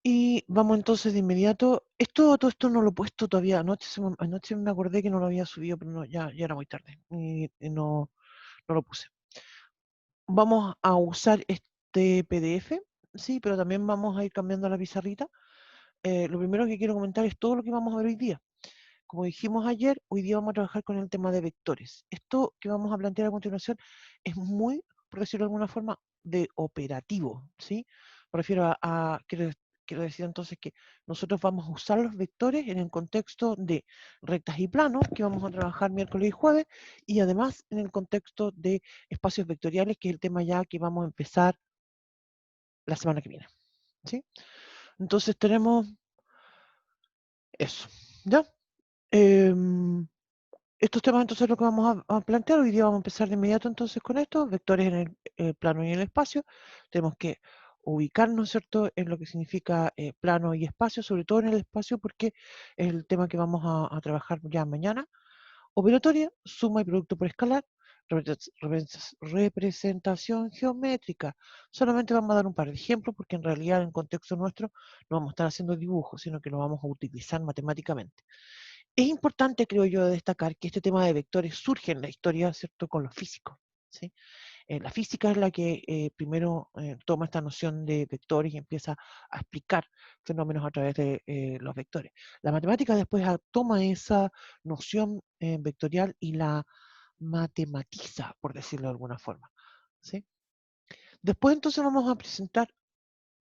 Y vamos entonces de inmediato. Todo esto no lo he puesto todavía. Anoche me acordé que no lo había subido, pero no, ya era muy tarde. Y no lo puse. Vamos a usar este PDF, sí, pero también vamos a ir cambiando la pizarrita. Lo primero que quiero comentar es todo lo que vamos a ver hoy día. Como dijimos ayer, hoy día vamos a trabajar con el tema de vectores. Esto que vamos a plantear a continuación es muy, por decirlo de alguna forma, de operativo, ¿sí? Me refiero quiero decir entonces que nosotros vamos a usar los vectores en el contexto de rectas y planos, que vamos a trabajar miércoles y jueves, y además en el contexto de espacios vectoriales, que es el tema ya que vamos a empezar la semana que viene, ¿sí? Entonces tenemos eso, ¿ya? Em, Estos temas entonces es lo que vamos a plantear. Hoy día vamos a empezar de inmediato entonces con esto, vectores en el plano y en el espacio. Tenemos que ubicarnos, ¿cierto?, en lo que significa plano y espacio, sobre todo en el espacio porque es el tema que vamos a trabajar ya mañana. Operatoria, suma y producto por escalar, representación geométrica. Solamente vamos a dar un par de ejemplos porque en realidad en contexto nuestro no vamos a estar haciendo dibujos, sino que lo vamos a utilizar matemáticamente. Es importante, creo yo, destacar que este tema de vectores surge en la historia, ¿cierto?, con los físicos, ¿sí? La física es la que primero toma esta noción de vectores y empieza a explicar fenómenos a través de los vectores. La matemática después toma esa noción vectorial y la matematiza, por decirlo de alguna forma, ¿sí? Después entonces vamos a presentar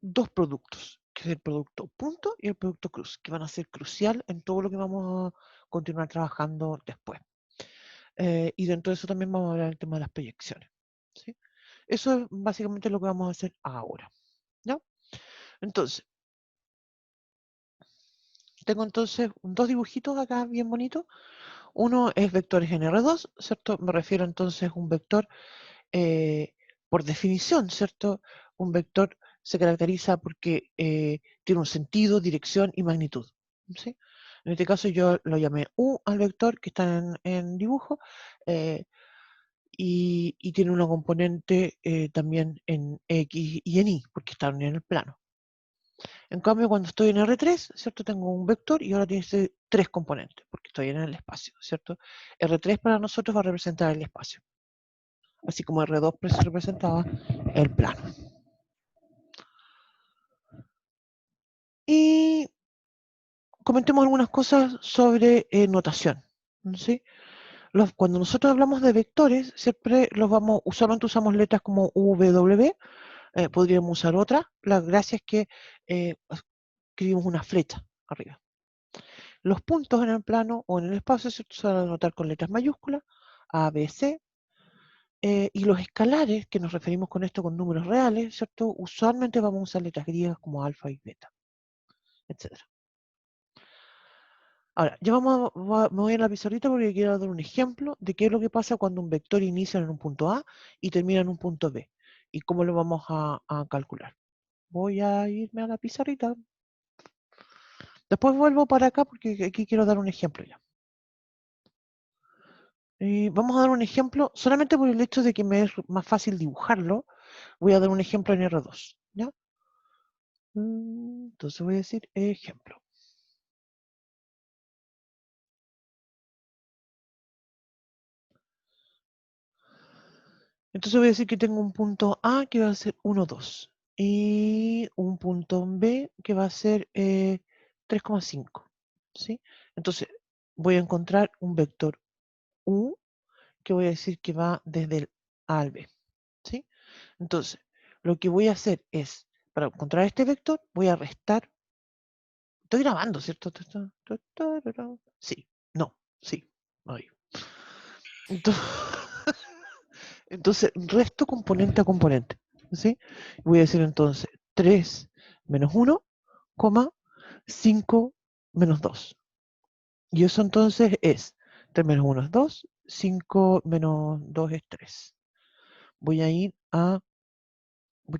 dos productos, que es el producto punto y el producto cruz, que van a ser crucial en todo lo que vamos a continuar trabajando después. Y dentro de eso también vamos a hablar del tema de las proyecciones, ¿sí? Eso es básicamente lo que vamos a hacer ahora, ¿ya? Entonces, tengo entonces dos dibujitos acá bien bonitos. Uno es vectores en R2, ¿cierto? Me refiero entonces a un vector por definición, ¿cierto? Un vector se caracteriza porque tiene un sentido, dirección y magnitud, ¿sí? En este caso yo lo llamé U al vector que está en dibujo, eh, y tiene una componente también en X y en Y, porque están en el plano. En cambio, cuando estoy en R3, ¿cierto? Tengo un vector y ahora tiene tres componentes, porque estoy en el espacio, ¿cierto? R3 para nosotros va a representar el espacio, así como R2 representaba el plano. Y comentemos algunas cosas sobre notación, ¿sí? Cuando nosotros hablamos de vectores, siempre usualmente usamos letras como U, V, W, podríamos usar otra. La gracia es que escribimos una flecha arriba. Los puntos en el plano o en el espacio se van a anotar con letras mayúsculas, A, B, C, y los escalares, que nos referimos con esto con números reales, ¿cierto? Usualmente vamos a usar letras griegas como alfa y beta, etc. Ahora, me voy a la pizarrita porque quiero dar un ejemplo de qué es lo que pasa cuando un vector inicia en un punto A y termina en un punto B, y cómo lo vamos a calcular. Voy a irme a la pizarrita. Después vuelvo para acá porque aquí quiero dar un ejemplo ya. Vamos a dar un ejemplo, solamente por el hecho de que me es más fácil dibujarlo, voy a dar un ejemplo en R2, ¿ya? Entonces voy a decir ejemplo. Entonces voy a decir que tengo un punto A que va a ser 1, 2 y un punto B que va a ser 3,5, ¿sí? Entonces voy a encontrar un vector U que voy a decir que va desde el A al B, ¿sí? Entonces, lo que voy a hacer es, para encontrar este vector, voy a restar. Estoy grabando, ¿cierto? Sí, no, sí. Ahí. Entonces, entonces, resto componente a componente, ¿sí? Voy a decir entonces 3 menos 1, 5 menos 2. Y eso entonces es 3 menos 1 es 2, 5 menos 2 es 3. Voy a ir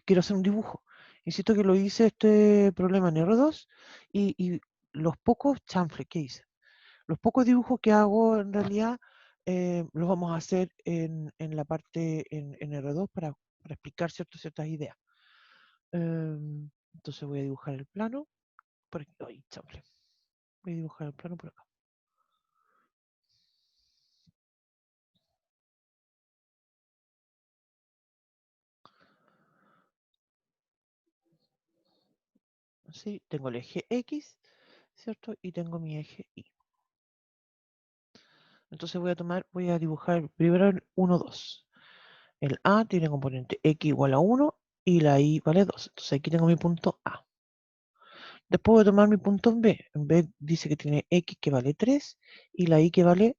quiero hacer un dibujo. Insisto que lo hice este problema en R2 y los pocos chanfles que hice. Los pocos dibujos que hago en realidad los vamos a hacer en la parte en R2 para explicar ciertas ideas. Entonces voy a dibujar el plano por aquí. Ay, chamble. Voy a dibujar el plano por acá. ¿Sí? Tengo el eje X, ¿cierto? Y tengo mi eje Y. Entonces voy a dibujar primero el 1, 2. El A tiene componente X igual a 1 y la Y vale 2. Entonces aquí tengo mi punto A. Después voy a tomar mi punto en B. En B dice que tiene X que vale 3 y la Y que vale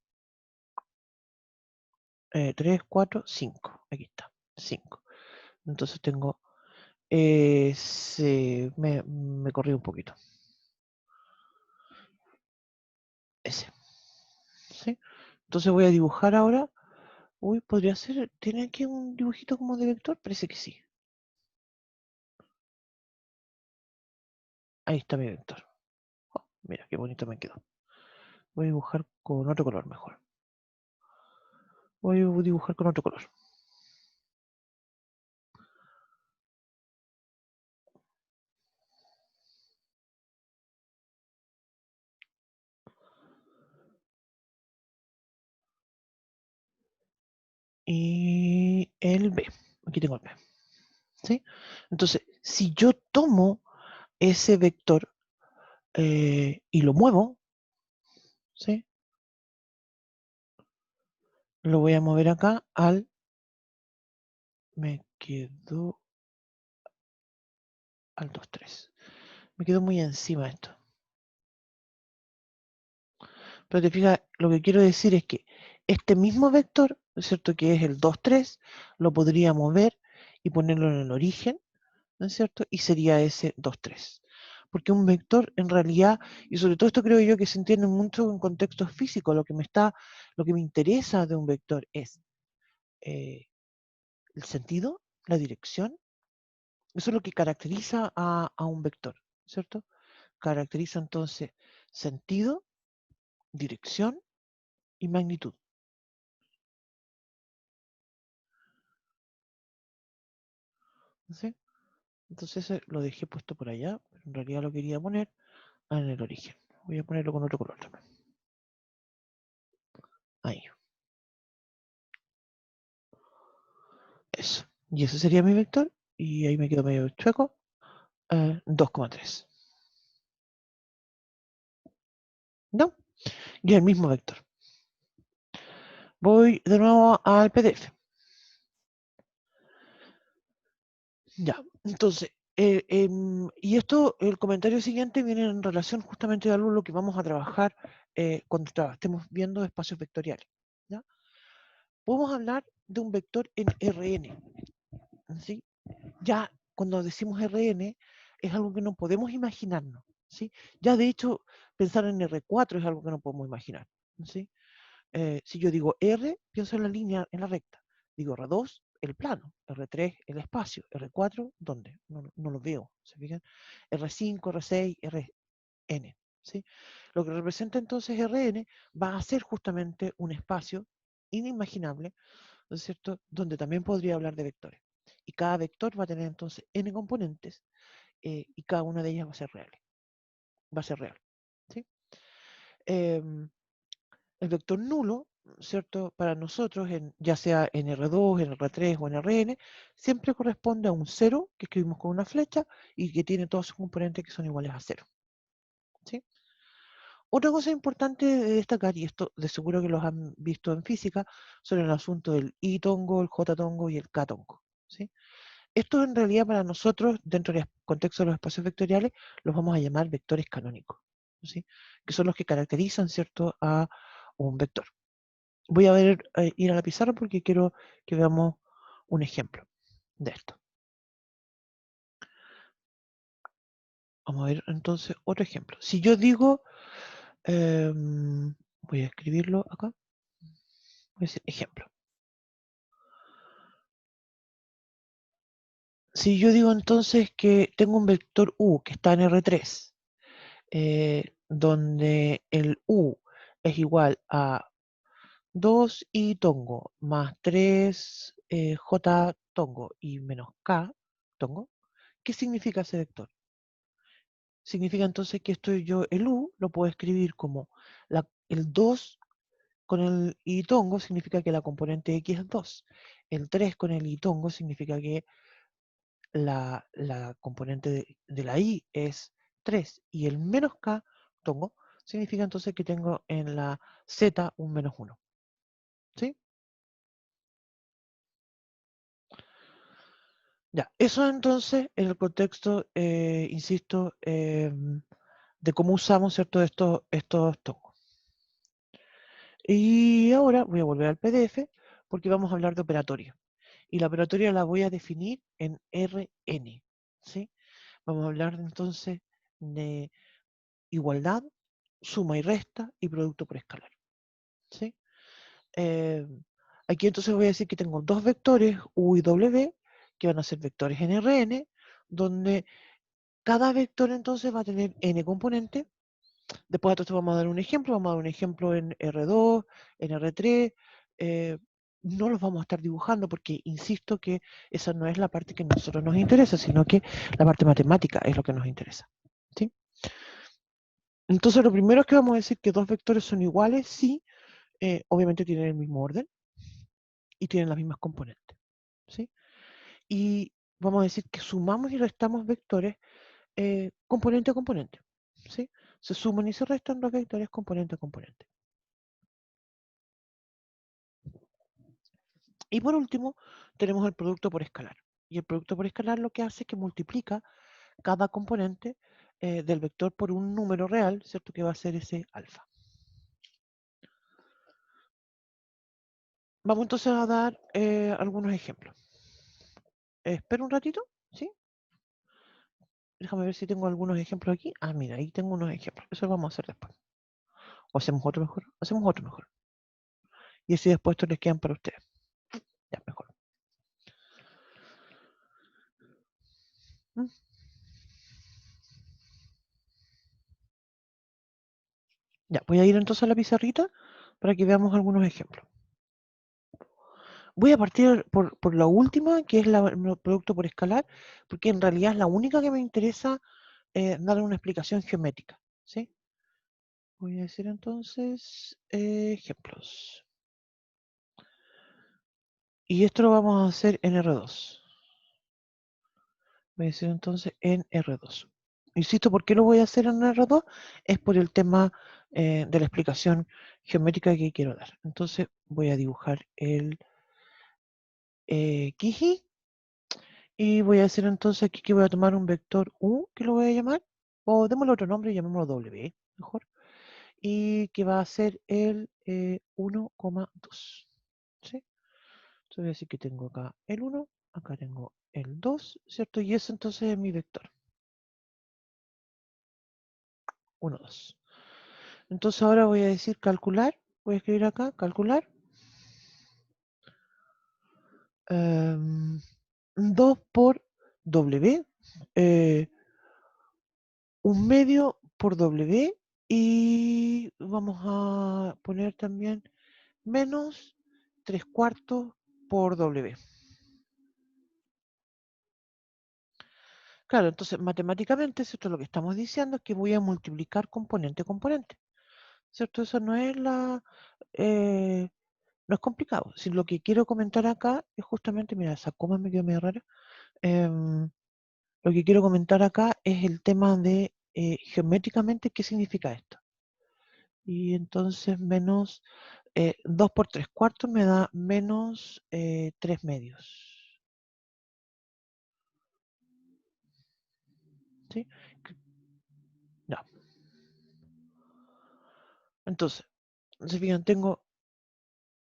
3, 4, 5. Aquí está, 5. Entonces tengo, me corrí un poquito. Ese. ¿Sí? Entonces voy a dibujar ahora. Uy, podría ser, ¿tiene aquí un dibujito como de vector? Parece que sí. Ahí está mi vector. Oh, mira, qué bonito me quedó. Voy a dibujar con otro color mejor. Voy a dibujar con otro color. Y el B. Aquí tengo el B. ¿Sí? Entonces, si yo tomo ese vector y lo muevo, ¿sí? Lo voy a mover acá me quedó al 2, 3. Me quedó muy encima esto. Pero te fijas, lo que quiero decir es que este mismo vector, ¿no es cierto? Que es el 2, 3, lo podría mover y ponerlo en el origen, ¿no es cierto? Y sería ese 2, 3. Porque un vector en realidad, y sobre todo esto creo yo que se entiende mucho en contextos físicos, lo que me interesa de un vector es eh, el sentido, la dirección. Eso es lo que caracteriza a un vector, ¿cierto? Caracteriza entonces sentido, dirección y magnitud. ¿Sí? Entonces ese lo dejé puesto por allá, pero en realidad lo quería poner en el origen. Voy a ponerlo con otro color también. Ahí, eso. Y ese sería mi vector, y ahí me quedo medio chueco, 2,3. ¿No? Y el mismo vector. Voy de nuevo al PDF. Ya, entonces, y esto, el comentario siguiente viene en relación justamente de algo lo que vamos a trabajar cuando estemos viendo espacios vectoriales. ¿Ya? Podemos hablar de un vector en Rn. ¿Sí? Ya cuando decimos Rn es algo que no podemos imaginarnos. ¿Sí? Ya de hecho, pensar en R4 es algo que no podemos imaginar. ¿Sí? Si yo digo R, pienso en la línea, en la recta. Digo R2, el plano. R3, el espacio. R4, ¿dónde? No lo veo. ¿Se fijan? R5, R6, Rn. ¿Sí? Lo que representa entonces Rn va a ser justamente un espacio inimaginable, ¿no es cierto?, donde también podría hablar de vectores. Y cada vector va a tener entonces n componentes y cada una de ellas va a ser real. Va a ser real. ¿Sí? Em, el vector nulo, ¿cierto? Para nosotros, ya sea en R2, en R3 o en Rn, siempre corresponde a un cero que escribimos con una flecha y que tiene todos sus componentes que son iguales a cero. ¿Sí? Otra cosa importante de destacar, y esto de seguro que los han visto en física, son el asunto del I-tongo, el J-tongo y el K-tongo. ¿Sí? Esto en realidad para nosotros, dentro del contexto de los espacios vectoriales, los vamos a llamar vectores canónicos, ¿sí? Que son los que caracterizan, ¿cierto?, a un vector. Voy a ir a la pizarra porque quiero que veamos un ejemplo de esto. Vamos a ver entonces otro ejemplo. Si yo digo, voy a escribirlo acá, voy a decir ejemplo. Si yo digo entonces que tengo un vector U que está en R3, donde el U es igual a 2 i tongo más 3 j tongo y menos k tongo, ¿qué significa ese vector? significa entonces que esto yo, el U, lo puedo escribir como el 2 con el itongo significa que la componente X es 2. El 3 con el itongo significa que la componente de la Y es 3. Y el menos K, tongo, significa entonces que tengo en la Z un menos 1. ¿Sí? Ya, eso entonces en el contexto, insisto, de cómo usamos, ¿cierto?, estos tongos. Y ahora voy a volver al PDF porque vamos a hablar de operatoria. Y la operatoria la voy a definir en Rn, ¿sí? Vamos a hablar entonces de igualdad, suma y resta y producto por escalar, ¿sí? Eh, Aquí entonces voy a decir que tengo dos vectores U y W que van a ser vectores en Rn, donde cada vector entonces va a tener n componentes. Después entonces vamos a dar un ejemplo, en R2, en R3. No los vamos a estar dibujando porque insisto que esa no es la parte que a nosotros nos interesa, sino que la parte matemática es lo que nos interesa. ¿Sí? Entonces lo primero es que vamos a decir que dos vectores son iguales si obviamente tienen el mismo orden y tienen las mismas componentes. ¿Sí? Y vamos a decir que sumamos y restamos vectores componente a componente. ¿Sí? Se suman y se restan los vectores componente a componente. Y por último, tenemos el producto por escalar. Y el producto por escalar lo que hace es que multiplica cada componente del vector por un número real, ¿cierto? Que va a ser ese alfa. Vamos entonces a dar algunos ejemplos. Espera un ratito, ¿sí? Déjame ver si tengo algunos ejemplos aquí. Ah, mira, ahí tengo unos ejemplos. Eso lo vamos a hacer después. O hacemos otro mejor. Hacemos otro mejor. Y así después estos les quedan para ustedes. Ya, mejor. ¿Mm? Ya, voy a ir entonces a la pizarrita para que veamos algunos ejemplos. Voy a partir por la última, que es el producto por escalar, porque en realidad es la única que me interesa dar una explicación geométrica. ¿Sí? Voy a decir entonces ejemplos. Y esto lo vamos a hacer en R2. Voy a decir entonces en R2. Insisto, ¿por qué lo voy a hacer en R2? Es por el tema de la explicación geométrica que quiero dar. Entonces voy a dibujar el Kiji. Y voy a decir entonces aquí que voy a tomar un vector U, que lo voy a llamar, o démosle otro nombre y llamémoslo W, mejor, y que va a ser el 1,2. ¿Sí? Entonces voy a decir que tengo acá el 1, acá tengo el 2, ¿cierto? Y eso entonces es mi vector. 1, 2. Entonces ahora voy a decir calcular, voy a escribir acá, calcular. 2 por W, un medio por W, y vamos a poner también menos 3/4 por W. Claro, entonces matemáticamente, ¿cierto? Lo que estamos diciendo es que voy a multiplicar componente a componente, ¿cierto? Eso no es eh, no es complicado. Si lo que quiero comentar acá es justamente, mira, esa coma me quedó medio rara. Lo que quiero comentar acá es el tema de geométricamente qué significa esto. Y entonces menos 2 por 3/4 me da menos 3 medios. ¿Sí? Ya. Entonces, se fijan,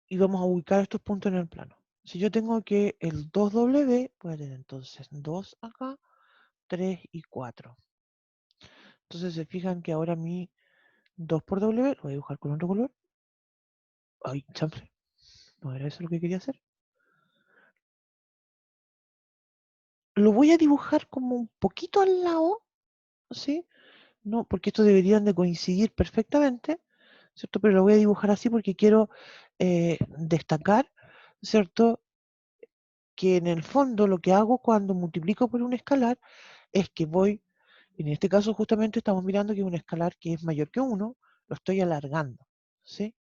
y vamos a ubicar estos puntos en el plano. Si yo tengo que el 2W, voy a tener entonces 2 acá, 3 y 4. Entonces se fijan que ahora mi 2 por W, lo voy a dibujar con otro color. Ay, chanfle. No era eso lo que quería hacer. Lo voy a dibujar como un poquito al lado, ¿sí? No, porque estos deberían de coincidir perfectamente, ¿cierto? Pero lo voy a dibujar así porque quiero destacar, ¿cierto? Que en el fondo lo que hago cuando multiplico por un escalar es que voy En este caso justamente estamos mirando que un escalar que es mayor que 1, lo estoy alargando, ¿sí?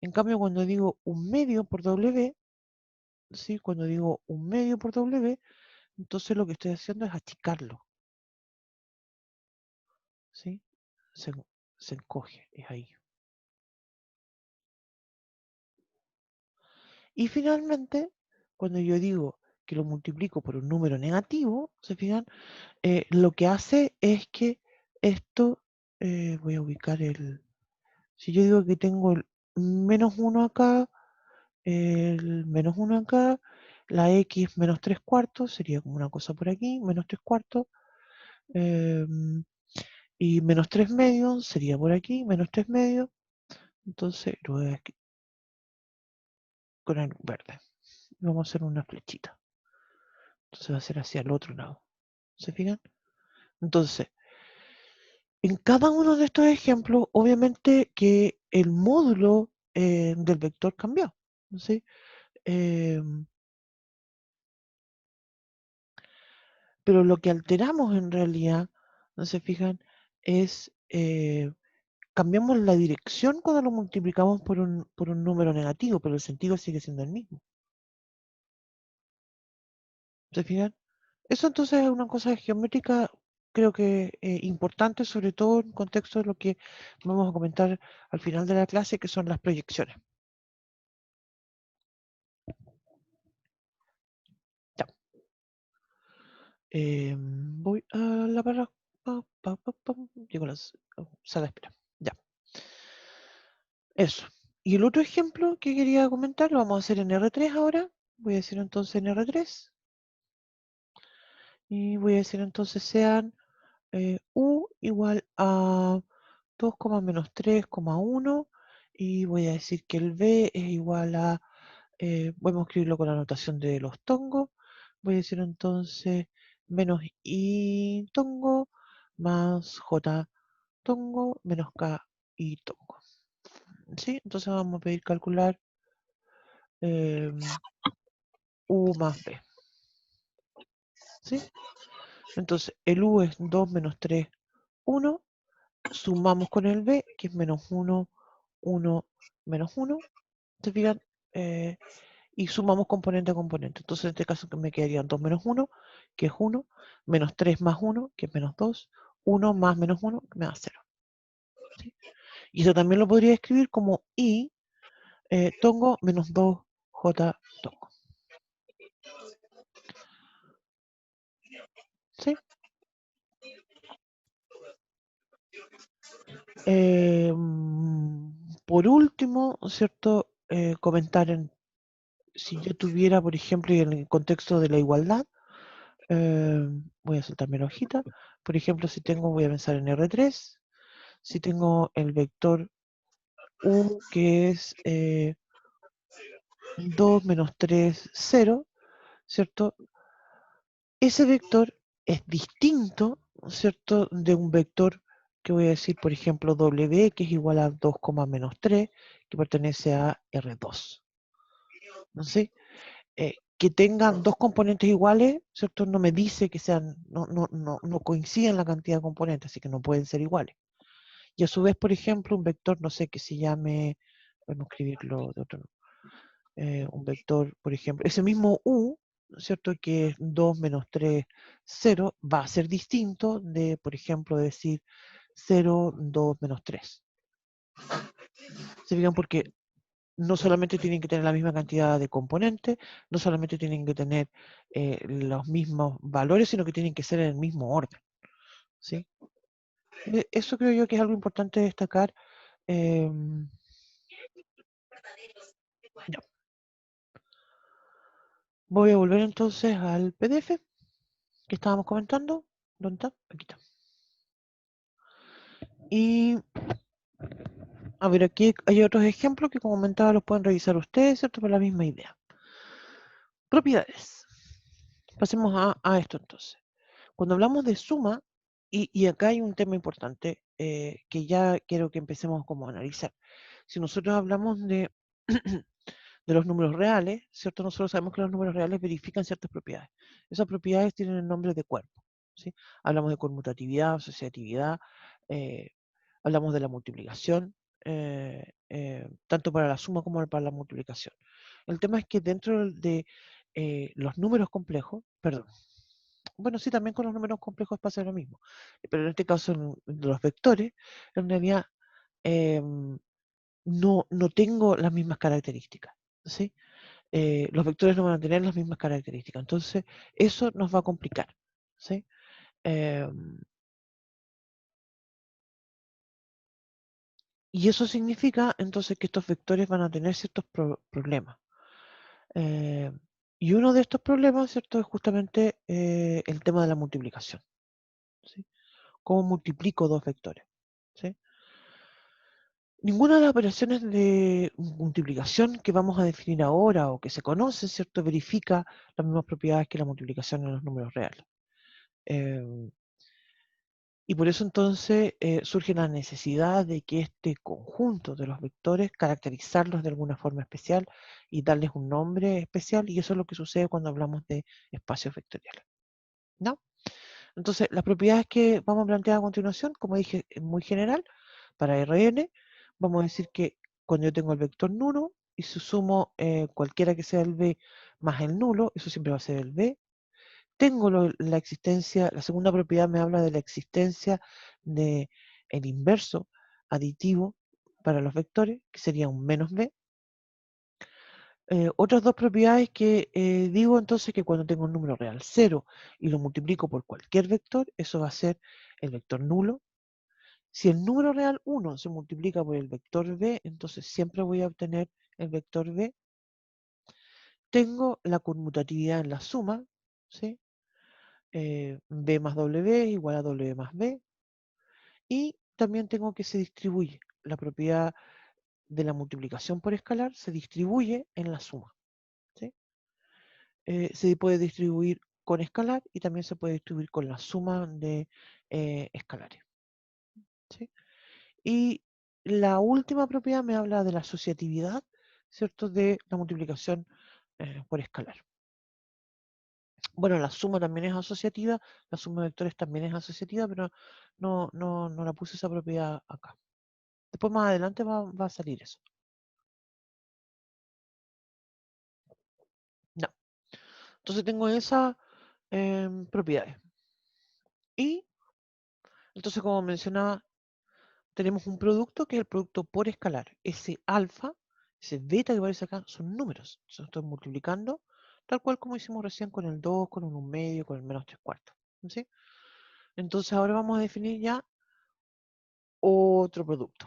En cambio, cuando digo un medio por W, ¿sí? Cuando digo un medio por W, entonces lo que estoy haciendo es achicarlo, ¿sí? Se, se encoge, es ahí. Y finalmente, cuando yo digo que lo multiplico por un número negativo, ¿se fijan? Lo que hace es que esto, voy a ubicar si yo digo que tengo el menos 1 acá, el menos 1 acá, la x menos 3 cuartos, sería como una cosa por aquí, menos 3 cuartos, y menos 3 medios sería por aquí, menos 3 medios, entonces lo voy a con el verde. Vamos a hacer una flechita. Entonces va a ser hacia el otro lado. ¿Se fijan? Entonces, en cada uno de estos ejemplos, obviamente que el módulo del vector cambió. ¿Sí? Pero lo que alteramos en realidad, no se fijan, es cambiamos la dirección cuando lo multiplicamos por un número negativo, pero el sentido sigue siendo el mismo. ¿Se fijan? Eso entonces es una cosa geométrica, creo que importante, sobre todo en contexto de lo que vamos a comentar al final de la clase, que son las proyecciones. Ya. Voy a la barra. Llego a la sala de espera. Ya. Eso. Y el otro ejemplo que quería comentar lo vamos a hacer en R3 ahora. Voy a decir entonces en R3. Y voy a decir entonces sean U igual a 2, menos 3,1. Y voy a decir que el B es igual a, vamos a escribirlo con la notación de los tongos. Voy a decir entonces menos I tongo más J tongo menos K I tongo. ¿Sí? Entonces vamos a pedir calcular U más B. ¿Sí? Entonces el U es 2 menos 3, 1. Sumamos con el B, que es menos 1, 1, menos 1. ¿Se fijan? Y sumamos componente a componente. Entonces en este caso me quedarían 2 menos 1, que es 1, menos 3 más 1, que es menos 2, 1 más menos 1, que me da 0. ¿Sí? Y eso también lo podría escribir como I tongo menos 2 J tongo. ¿Sí? Por último, ¿cierto? Comentar si yo tuviera, por ejemplo, y en el contexto de la igualdad, voy a soltarme la hojita. Por ejemplo, si tengo, voy a pensar en R3, si tengo el vector U que es 2 menos 3, 0, ¿cierto? Ese vector es distinto, ¿cierto? De un vector que voy a decir, por ejemplo, W, que es igual a 2, menos 3, que pertenece a R2. ¿No sé? Que tengan dos componentes iguales, ¿cierto? No me dice que sean, no coinciden la cantidad de componentes, así que no pueden ser iguales. Y a su vez, por ejemplo, un vector, no sé, que se llame, vamos a escribirlo de otro, un vector, por ejemplo, ese mismo U, ¿cierto? Que es 2 menos 3, 0, va a ser distinto de, por ejemplo, decir 0, 2 menos 3. ¿Se fijan? Porque no solamente tienen que tener la misma cantidad de componentes, no solamente tienen que tener los mismos valores, sino que tienen que ser en el mismo orden. ¿Sí? Eso creo yo que es algo importante destacar. Ya. Voy a volver entonces al PDF que estábamos comentando. ¿Dónde está? Aquí está. Y a ver, aquí hay otros ejemplos que como comentaba los pueden revisar ustedes, ¿cierto? Por la misma idea. Propiedades. Pasemos a esto entonces. Cuando hablamos de suma, y acá hay un tema importante que ya quiero que empecemos como a analizar. Si nosotros hablamos de, de los números reales, ¿cierto? Nosotros sabemos que los números reales verifican ciertas propiedades. Esas propiedades tienen el nombre de cuerpo. ¿sí? Hablamos de conmutatividad, asociatividad, eh, hablamos de la multiplicación, tanto para la suma como para la multiplicación. El tema es que dentro de los números complejos, perdón, bueno, sí, también con los números complejos pasa lo mismo, pero en este caso de los vectores, en realidad em, no tengo las mismas características, ¿sí? Los vectores no van a tener las mismas características, entonces eso nos va a complicar, ¿sí? Em, y eso significa entonces que estos vectores van a tener ciertos problemas. Eh, y uno de estos problemas, ¿cierto?, es justamente el tema de la multiplicación, ¿sí? ¿Cómo multiplico dos vectores? ¿Sí? Ninguna de las operaciones de multiplicación que vamos a definir ahora o que se conocen, ¿cierto?, verifica las mismas propiedades que la multiplicación en los números reales. Eh, y por eso entonces surge la necesidad de que este conjunto de los vectores, caracterizarlos de alguna forma especial y darles un nombre especial, y eso es lo que sucede cuando hablamos de espacios vectoriales, ¿no? Entonces, las propiedades que vamos a plantear a continuación, como dije, es muy general, para Rn, vamos a decir que cuando yo tengo el vector nulo y si sumo cualquiera que sea el b más el nulo, eso siempre va a ser el b. Tengo la existencia, la segunda propiedad me habla de la existencia de el inverso aditivo para los vectores, que sería un menos b. Otras dos propiedades que digo entonces que cuando tengo un número real 0 y lo multiplico por cualquier vector, eso va a ser el vector nulo. Si el número real 1 se multiplica por el vector b, entonces siempre voy a obtener el vector b. Tengo la conmutatividad en la suma, ¿sí? B más w igual a w más b. Y también tengo que se distribuye. La propiedad de la multiplicación por escalar se distribuye en la suma, ¿sí? Se puede distribuir con escalar y también se puede distribuir con la suma de escalares, ¿sí? Y la última propiedad me habla de la asociatividad, ¿cierto?, de la multiplicación por escalar. Bueno, la suma también es asociativa, la suma de vectores también es asociativa, pero no la puse esa propiedad acá. Después más adelante va a salir eso. No. Entonces tengo esas propiedades. Y entonces, como mencionaba, tenemos un producto que es el producto por escalar. Ese alfa, ese beta que aparece acá, son números. Se estoy multiplicando, tal cual como hicimos recién con el 2, con el 1 medio, con el menos 3 cuartos. ¿Sí? Entonces ahora vamos a definir ya otro producto.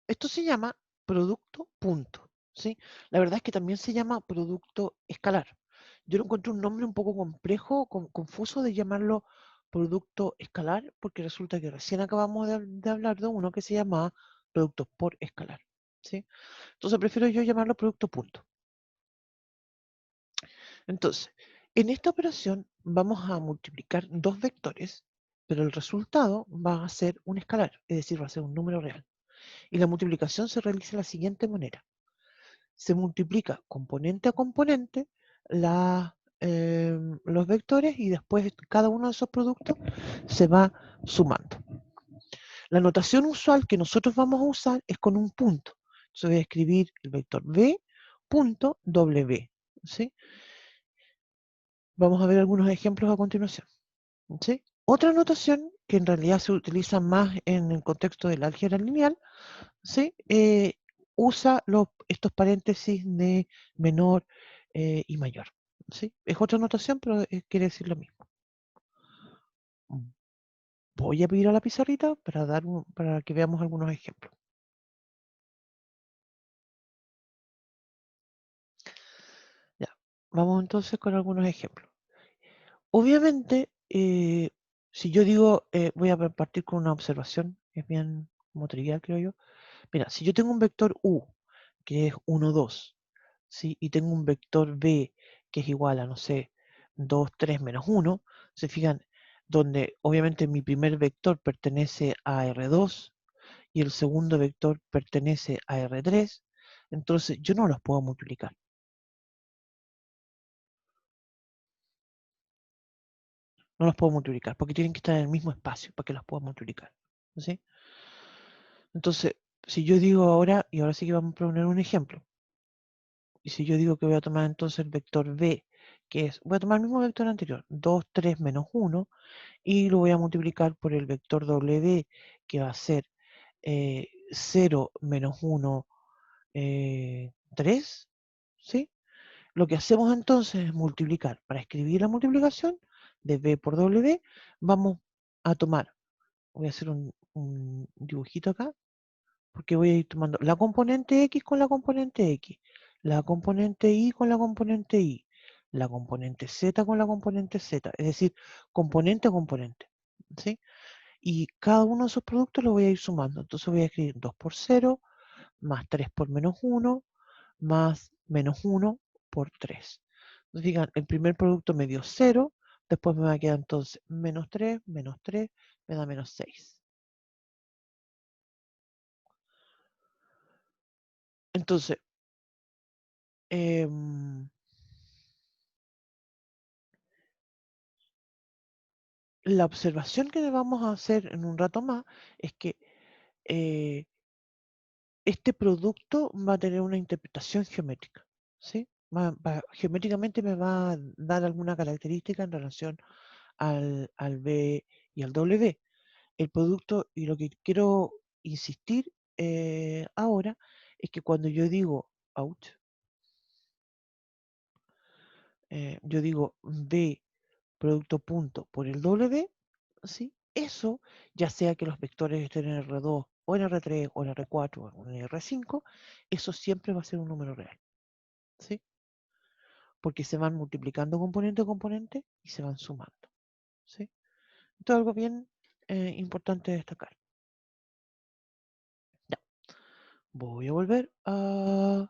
Esto se llama producto punto, ¿sí? La verdad es que también se llama producto escalar. Yo lo encuentro un nombre un poco complejo, confuso de llamarlo producto escalar, porque resulta que recién acabamos de hablar de uno que se llama producto por escalar, ¿sí? Entonces prefiero yo llamarlo producto punto. Entonces, en esta operación vamos a multiplicar dos vectores, pero el resultado va a ser un escalar, es decir, va a ser un número real. Y la multiplicación se realiza de la siguiente manera. Se multiplica componente a componente los vectores y después cada uno de esos productos se va sumando. La notación usual que nosotros vamos a usar es con un punto. Entonces voy a escribir el vector b punto w. ¿Sí? Vamos a ver algunos ejemplos a continuación. ¿Sí? Otra notación que en realidad se utiliza más en el contexto del álgebra lineal, ¿sí? Usa estos paréntesis de menor y mayor, ¿sí? Es otra notación, pero quiere decir lo mismo. Voy a pedir a la pizarrita para que veamos algunos ejemplos. Ya, vamos entonces con algunos ejemplos. Obviamente, si yo digo, voy a partir con una observación, es bien como trivial, creo yo. Mira, si yo tengo un vector u, que es 1, 2, ¿sí? Y tengo un vector b, que es igual a, no sé, 2, 3 menos 1, se fijan, donde obviamente mi primer vector pertenece a R2 y el segundo vector pertenece a R3, entonces yo no los puedo multiplicar. No los puedo multiplicar, porque tienen que estar en el mismo espacio para que los pueda multiplicar. ¿Sí? Entonces, si yo digo ahora, y ahora sí que vamos a poner un ejemplo, y si yo digo que voy a tomar entonces el vector b, que es, voy a tomar el mismo vector anterior, 2, 3, menos 1, y lo voy a multiplicar por el vector w, que va a ser 0, menos 1, 3, ¿sí? Lo que hacemos entonces es multiplicar. Para escribir la multiplicación de b por w, vamos a tomar, voy a hacer un dibujito acá, porque voy a ir tomando la componente x con la componente x, la componente y con la componente y, la componente z con la componente z, es decir, componente a componente, ¿sí? Y cada uno de esos productos los voy a ir sumando. Entonces voy a escribir 2 por 0, más 3 por menos 1, más menos 1 por 3. Entonces digan, el primer producto me dio 0, después me va a quedar entonces menos 3, me da menos 6. Entonces, la observación que vamos a hacer en un rato más es que este producto va a tener una interpretación geométrica, ¿sí? Geométricamente me va a dar alguna característica en relación al B y al W. El producto, y lo que quiero insistir ahora, es que cuando yo digo, ouch, yo digo B producto punto por el W, ¿sí? Eso, ya sea que los vectores estén en R2 o en R3 o en R4 o en R5, eso siempre va a ser un número real, ¿sí? Porque se van multiplicando componente a componente y se van sumando, ¿sí? Esto es algo bien importante de destacar. Ya, voy a volver a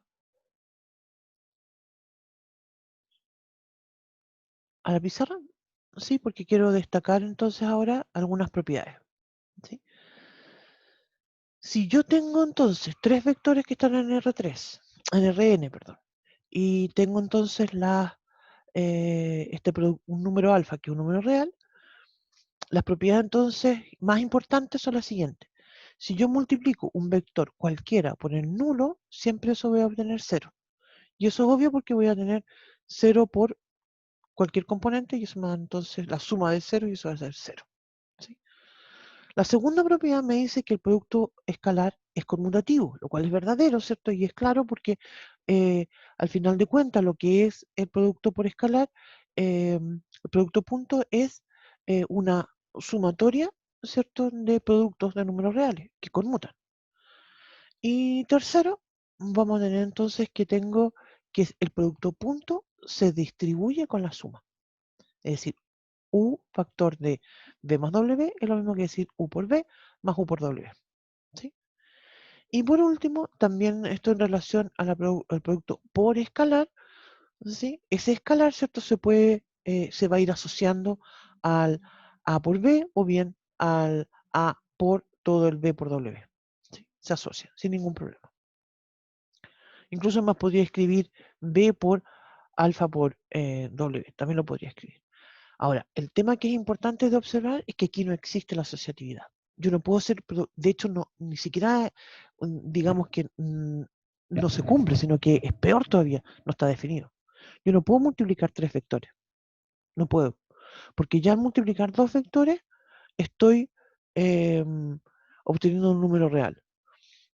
la pizarra, ¿sí? Porque quiero destacar entonces ahora algunas propiedades, ¿sí? Si yo tengo entonces tres vectores que están en R3, en Rn, perdón, y tengo entonces un número alfa que es un número real, las propiedades entonces más importantes son las siguientes. Si yo multiplico un vector cualquiera por el nulo, siempre eso voy a obtener 0. Y eso es obvio porque voy a tener 0 por cualquier componente y eso me da entonces la suma de 0 y eso va a ser 0. ¿Sí? La segunda propiedad me dice que el producto escalar es conmutativo, lo cual es verdadero, ¿cierto? Y es claro porque al final de cuentas lo que es el producto por escalar, el producto punto es una sumatoria, ¿cierto? De productos de números reales que conmutan. Y tercero, vamos a tener entonces que tengo que el producto punto se distribuye con la suma. Es decir, U factor de B más W es lo mismo que decir U por B más U por W. ¿Sí? Y por último, también esto en relación al producto por escalar, ¿sí? Ese escalar, ¿cierto? Se va a ir asociando al A por B o bien al A por todo el B por W. ¿Sí? Se asocia sin ningún problema. Incluso más podría escribir B por alfa por W, también lo podría escribir. Ahora, el tema que es importante de observar es que aquí no existe la asociatividad. Yo no puedo ser, de hecho, no, ni siquiera, digamos que no se cumple, sino que es peor todavía, no está definido. Yo no puedo multiplicar tres vectores, no puedo, porque ya al multiplicar dos vectores estoy obteniendo un número real.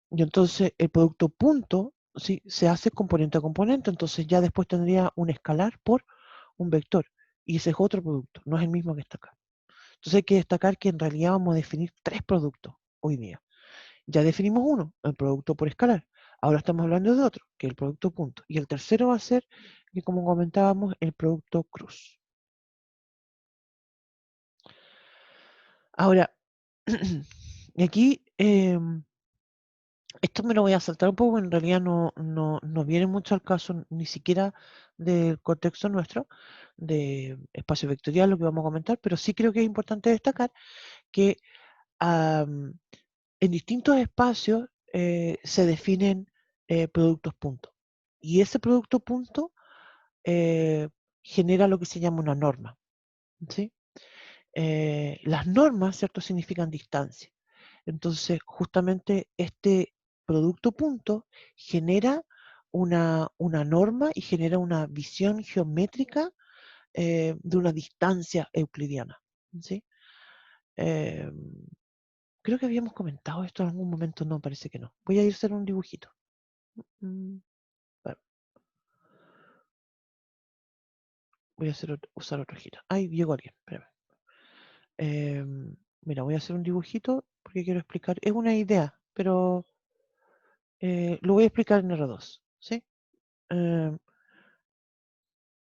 Y entonces el producto punto, ¿sí? Se hace componente a componente, entonces ya después tendría un escalar por un vector. Y ese es otro producto, no es el mismo que está acá. Entonces hay que destacar que en realidad vamos a definir tres productos hoy día. Ya definimos uno, el producto por escalar. Ahora estamos hablando de otro, que es el producto punto. Y el tercero va a ser, que como comentábamos, el producto cruz. Ahora, aquí, esto me lo voy a saltar un poco, en realidad no viene mucho al caso ni siquiera del contexto nuestro, de espacio vectorial, lo que vamos a comentar, pero sí creo que es importante destacar que en distintos espacios se definen productos punto. Y ese producto punto genera lo que se llama una norma, ¿sí? Las normas, ¿cierto?, significan distancia. Entonces, justamente este producto punto genera una norma y genera una visión geométrica de una distancia euclidiana. ¿Sí? Eh, Creo que habíamos comentado esto en algún momento, no, parece que no. Voy a ir a hacer un dibujito. Mm, bueno, voy a usar otra hojita. Ahí llegó alguien, espérame. Mira, voy a hacer un dibujito porque quiero explicar. Es una idea, pero lo voy a explicar en R2. ¿Sí? Em,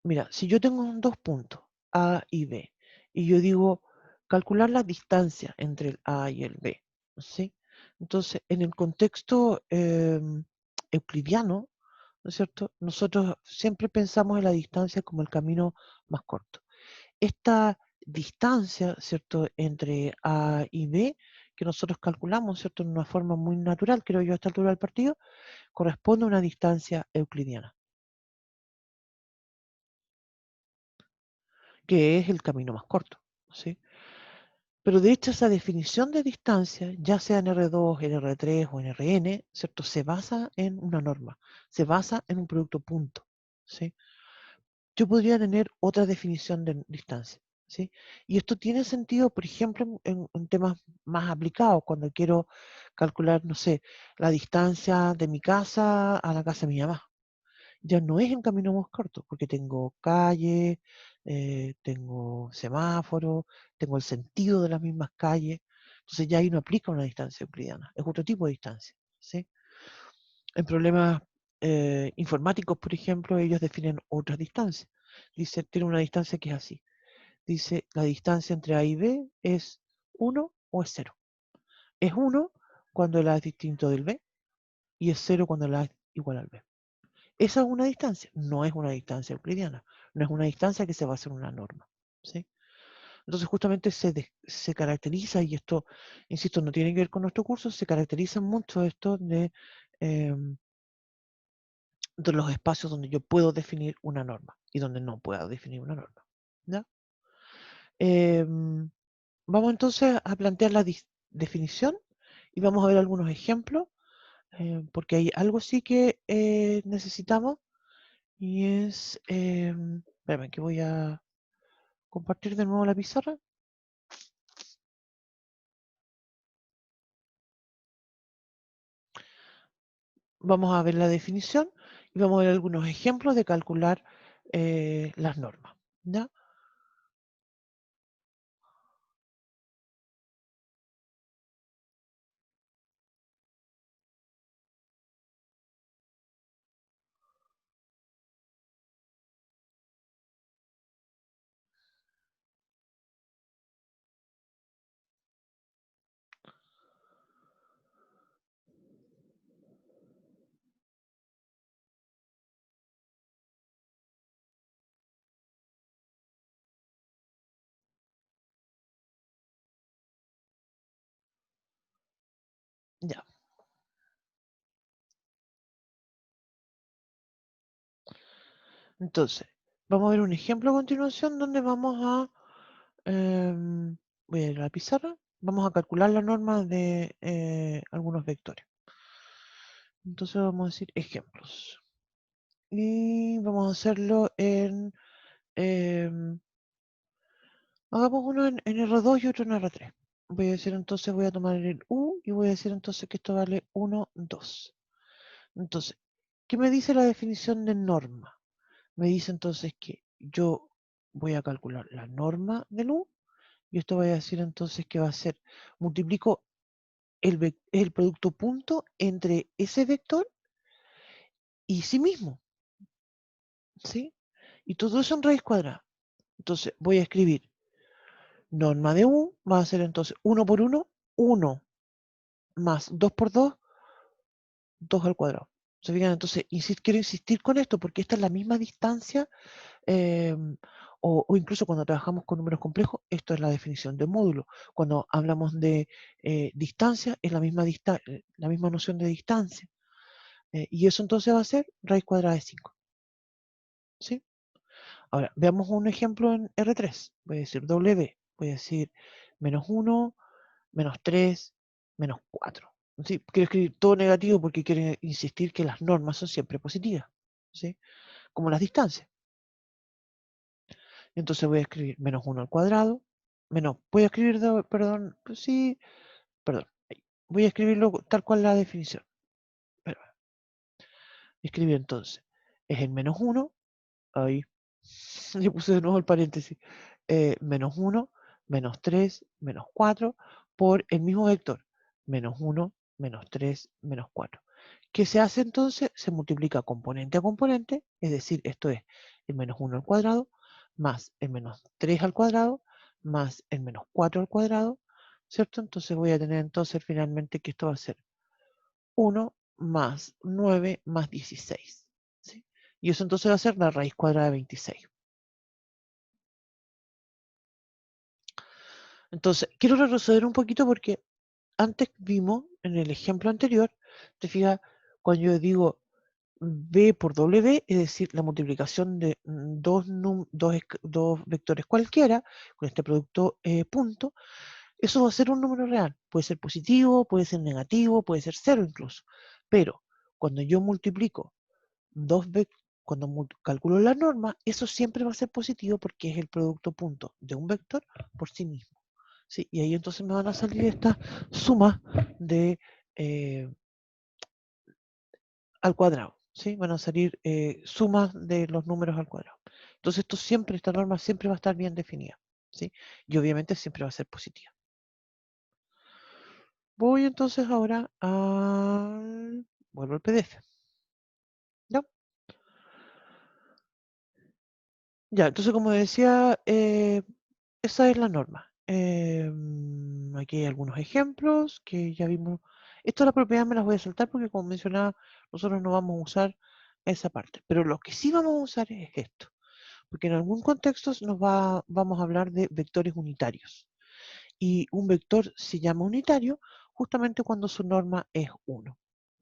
Mira, si yo tengo dos puntos, A y B, y yo digo calcular la distancia entre el A y el B, ¿sí? Entonces, en el contexto euclidiano, ¿no es cierto? Nosotros siempre pensamos en la distancia como el camino más corto. Esta distancia, ¿cierto?, entre A y B, que nosotros calculamos, ¿cierto?, en una forma muy natural, creo yo, a esta altura del partido, corresponde a una distancia euclidiana, que es el camino más corto, ¿sí? Pero de hecho esa definición de distancia, ya sea en R2, en R3 o en Rn, ¿cierto?, se basa en una norma, se basa en un producto punto, ¿sí? Yo podría tener otra definición de distancia, ¿sí? Y esto tiene sentido, por ejemplo, en temas más aplicados, cuando quiero calcular, no sé, la distancia de mi casa a la casa de mi mamá. Ya no es en camino más corto, porque tengo calle, tengo semáforo, tengo el sentido de las mismas calles. Entonces ya ahí no aplica una distancia euclidiana, es otro tipo de distancia, ¿sí? En problemas informáticos, por ejemplo, ellos definen otras distancias. Dice, tiene una distancia que es así. Dice, la distancia entre A y B es 1 o es 0. Es 1 cuando el A es distinto del B y es 0 cuando el A es igual al B. Esa es una distancia, no es una distancia euclidiana, no es una distancia que se basa en una norma, ¿sí? Entonces justamente se caracteriza, y esto, insisto, no tiene que ver con nuestro curso, se caracteriza mucho esto em, de los espacios donde yo puedo definir una norma y donde no puedo definir una norma. ¿Ya? Em, Vamos entonces a plantear la definición y vamos a ver algunos ejemplos, porque hay algo sí que necesitamos y es, espérame que voy a compartir de nuevo la pizarra. Vamos a ver la definición y vamos a ver algunos ejemplos de calcular las normas. ¿Ya? Ya. Entonces, vamos a ver un ejemplo a continuación donde vamos a, voy a ir a la pizarra, vamos a calcular la norma de algunos vectores. Entonces vamos a decir ejemplos. Y vamos a hacerlo en, hagamos uno en R2 y otro en R3. Voy a decir entonces, voy a tomar el U y voy a decir entonces que esto vale 1, 2. Entonces, ¿qué me dice la definición de norma? Me dice entonces que yo voy a calcular la norma del U y esto voy a decir entonces que va a ser, multiplico el producto punto entre ese vector y sí mismo, ¿sí? Y todo eso en raíz cuadrada. Entonces voy a escribir norma de U, va a ser entonces 1 por 1, 1 más 2 por 2, 2 al cuadrado. ¿Se fijan? Entonces, quiero insistir con esto porque esta es la misma distancia, o incluso cuando trabajamos con números complejos, esto es la definición de módulo. Cuando hablamos de distancia, es la misma noción de distancia. Y eso entonces va a ser raíz cuadrada de 5. ¿Sí? Ahora, veamos un ejemplo en R3. Voy a decir W. Voy a decir -1, -3, -4. ¿Sí? Quiero escribir todo negativo porque quiero insistir que las normas son siempre positivas, ¿sí? Como las distancias. Entonces voy a escribir -1 al cuadrado, voy a escribir, perdón, pues sí, perdón, ahí. Voy a escribirlo tal cual la definición. Pero, escribir entonces, es el -1, ahí, le puse de nuevo el paréntesis, -1, -3, -4, por el mismo vector, -1, -3, -4. ¿Qué se hace entonces? Se multiplica componente a componente, es decir, esto es el -1 al cuadrado, más el -3 al cuadrado, más el -4 al cuadrado, ¿cierto? Entonces voy a tener entonces finalmente que esto va a ser 1 más 9 más 16, ¿sí? Y eso entonces va a ser la raíz cuadrada de 26. Entonces, quiero retroceder un poquito porque antes vimos en el ejemplo anterior, te fijas, cuando yo digo B por W, es decir, la multiplicación de dos vectores cualquiera, con este producto punto, eso va a ser un número real. Puede ser positivo, puede ser negativo, puede ser cero incluso. Pero cuando yo multiplico dos vectores, cuando calculo la norma, eso siempre va a ser positivo porque es el producto punto de un vector por sí mismo. ¿Sí? Y ahí entonces me van a salir estas sumas de al cuadrado, ¿sí? Van a salir sumas de los números al cuadrado. Entonces esto siempre, esta norma siempre va a estar bien definida, ¿sí? Y obviamente siempre va a ser positiva. Voy entonces ahora al... Vuelvo al PDF. ¿Ya? Ya, entonces como decía, esa es la norma. Aquí hay algunos ejemplos que ya vimos. Esto de la propiedad me las voy a saltar porque como mencionaba, nosotros no vamos a usar esa parte. Pero lo que sí vamos a usar es esto. Porque en algún contexto vamos a hablar de vectores unitarios. Y un vector se llama unitario justamente cuando su norma es 1.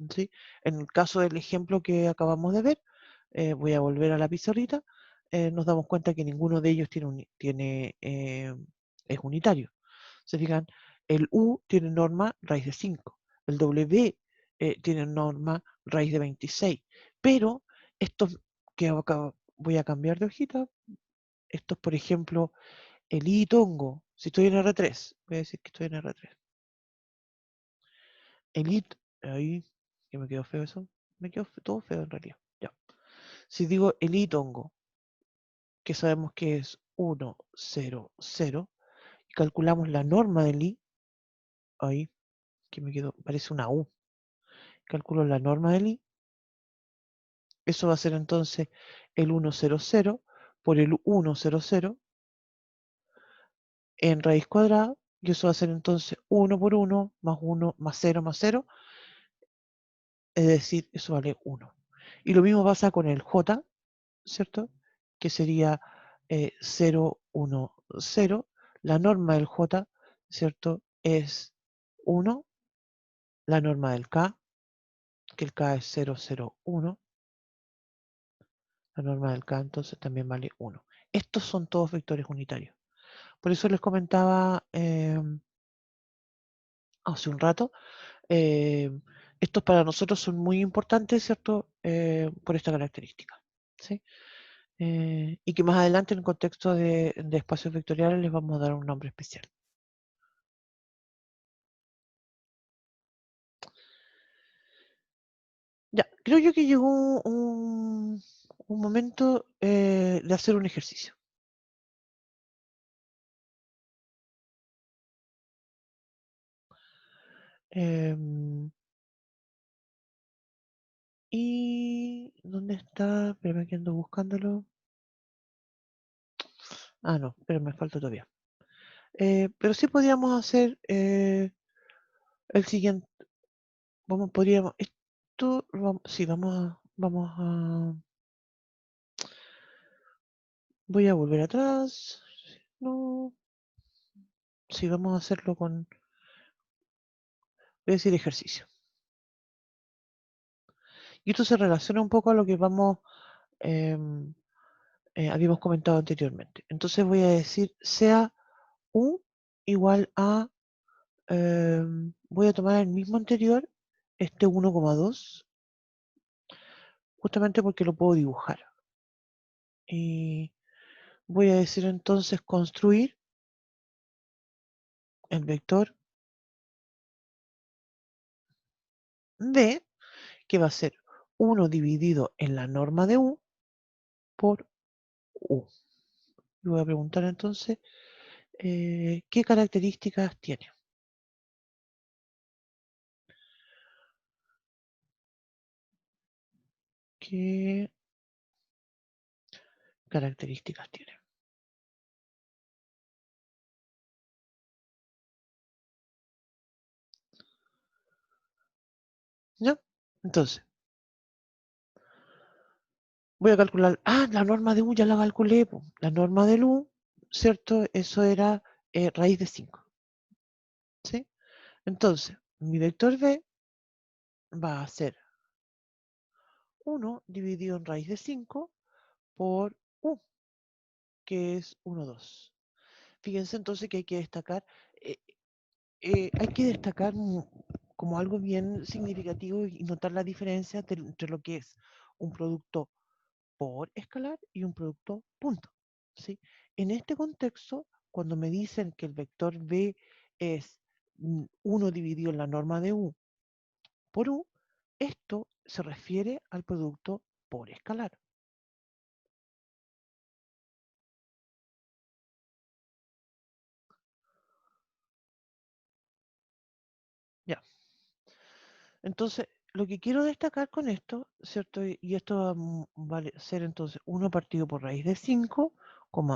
¿Sí? En el caso del ejemplo que acabamos de ver, voy a volver a la pizarrita, nos damos cuenta que ninguno de ellos es unitario. Se fijan, el U tiene norma raíz de 5, el W tiene norma raíz de 26, pero estos que acá voy a cambiar de hojita, estos por ejemplo, el I tongo, si estoy en R3, voy a decir que estoy en R3. El I, ahí, que me quedó feo eso, me quedó todo feo en realidad. Ya. Si digo el I tongo, que sabemos que es 1, 0, 0, y calculamos la norma del I, ahí, que me quedó, parece una U, calculo la norma del I, eso va a ser entonces el 1, 0, 0 por el 1, 0, 0 en raíz cuadrada, y eso va a ser entonces 1 por 1 más 0 más 0, es decir, eso vale 1. Y lo mismo pasa con el J, ¿cierto? Que sería 0, 1, 0. La norma del J, ¿cierto? Es 1. La norma del K, que el K es 0, 0, 1. La norma del K entonces también vale 1. Estos son todos vectores unitarios. Por eso les comentaba hace un rato, eh, estos para nosotros son muy importantes, ¿cierto? Por esta característica, ¿sí? Y que más adelante en el contexto de espacios vectoriales les vamos a dar un nombre especial. Ya, creo yo que llegó un momento de hacer un ejercicio. Em, ¿Y dónde está? Espérame que ando buscándolo. Ah, no, pero me falta todavía. Pero sí podríamos hacer el siguiente. Podríamos, esto, sí, voy a volver atrás. No, sí, vamos a hacerlo voy a decir ejercicio. Y esto se relaciona un poco a lo que em, habíamos comentado anteriormente. Entonces voy a decir sea U igual a, voy a tomar el mismo anterior, este 1,2, justamente porque lo puedo dibujar. Y voy a decir entonces construir el vector D, que va a ser 1 dividido en la norma de U por U. Y voy a preguntar entonces, ¿qué características tiene? ¿Qué características tiene? ¿Ya? Entonces, voy a calcular, la norma de U ya la calculé, po. La norma del U, ¿cierto? Eso era raíz de 5, ¿sí? Entonces, mi vector B va a ser 1 dividido en raíz de 5 por U, que es 1,2. Fíjense entonces que eh, hay que destacar como algo bien significativo y notar la diferencia entre lo que es un producto por escalar y un producto punto, ¿sí? En este contexto, cuando me dicen que el vector B es 1 dividido en la norma de U por U, esto se refiere al producto por escalar. Ya. Entonces, lo que quiero destacar con esto, ¿cierto? Y esto va a ser entonces 1 partido por raíz de 5,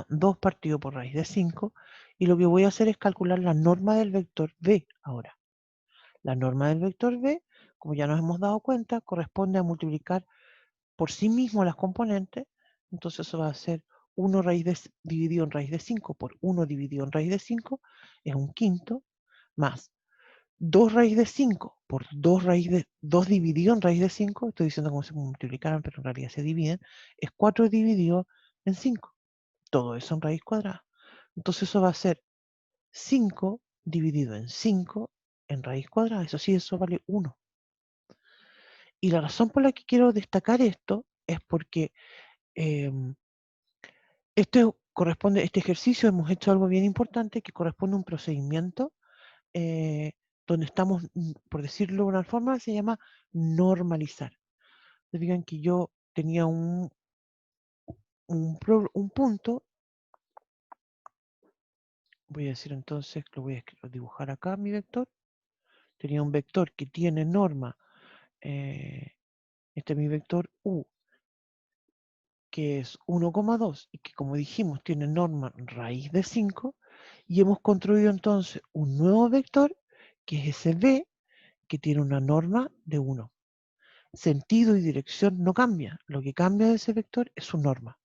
2 partido por raíz de 5, y lo que voy a hacer es calcular la norma del vector B ahora. La norma del vector B, como ya nos hemos dado cuenta, corresponde a multiplicar por sí mismo las componentes, entonces eso va a ser 1 dividido en raíz de 5 por 1 dividido en raíz de 5, es un quinto, más 2 raíz de 5 por 2 dividido en raíz de 5, estoy diciendo como si multiplicaran, pero en realidad se dividen, es 4 dividido en 5. Todo eso en raíz cuadrada. Entonces eso va a ser 5 dividido en 5 en raíz cuadrada. Eso sí, eso vale 1. Y la razón por la que quiero destacar esto es porque este ejercicio hemos hecho algo bien importante que corresponde a un procedimiento eh, donde estamos, por decirlo de una forma, se llama normalizar. Se fijan que yo tenía un punto, voy a decir entonces, lo voy a dibujar acá, mi vector. Tenía un vector que tiene norma, este es mi vector U, que es 1,2 y que como dijimos tiene norma raíz de 5, y hemos construido entonces un nuevo vector que es ese B, que tiene una norma de 1. Sentido y dirección no cambia, lo que cambia de ese vector es su norma,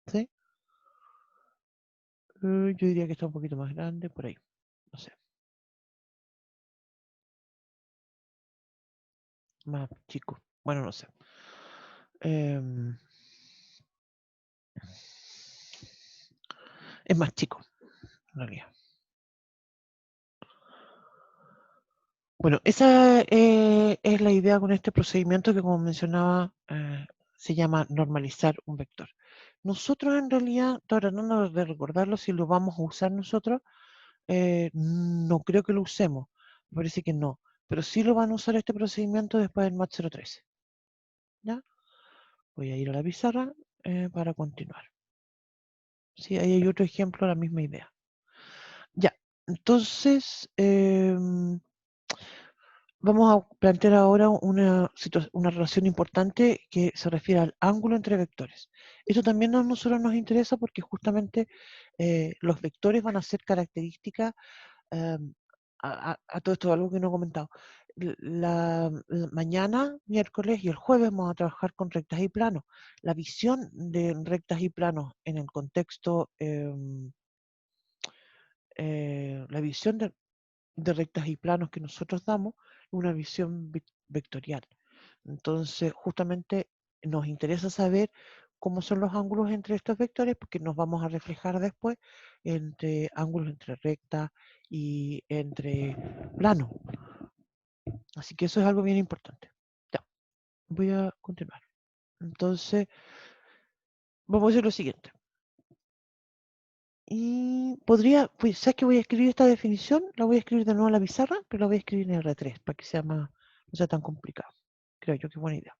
¿sí? Yo diría que está un poquito más grande, por ahí, no sé, más chico, bueno, no sé. Em, es más chico, en realidad. Bueno, esa es la idea con este procedimiento que, como mencionaba, se llama normalizar un vector. Nosotros en realidad, estoy tratando de recordarlo si lo vamos a usar nosotros, no creo que lo usemos, me parece que no, pero sí lo van a usar este procedimiento después del MAT 013. ¿Ya? Voy a ir a la pizarra para continuar. Sí, ahí hay otro ejemplo, la misma idea. Ya, entonces, vamos a plantear ahora una relación importante que se refiere al ángulo entre vectores. Esto también a nosotros nos interesa porque justamente los vectores van a ser características a todo esto, algo que no he comentado. Mañana, miércoles y el jueves vamos a trabajar con rectas y planos. La visión de rectas y planos en el contexto, la visión de rectas y planos que nosotros damos es una visión vectorial. Entonces, justamente nos interesa saber cómo son los ángulos entre estos vectores, porque nos vamos a reflejar después entre ángulos entre recta y entre plano. Así que eso es algo bien importante. Ya, voy a continuar. Entonces, vamos a hacer lo siguiente. Y podría, pues, ¿sabes que voy a escribir esta definición? La voy a escribir de nuevo en la pizarra, pero la voy a escribir en R3 para que sea más, no sea tan complicado. Creo yo que buena idea.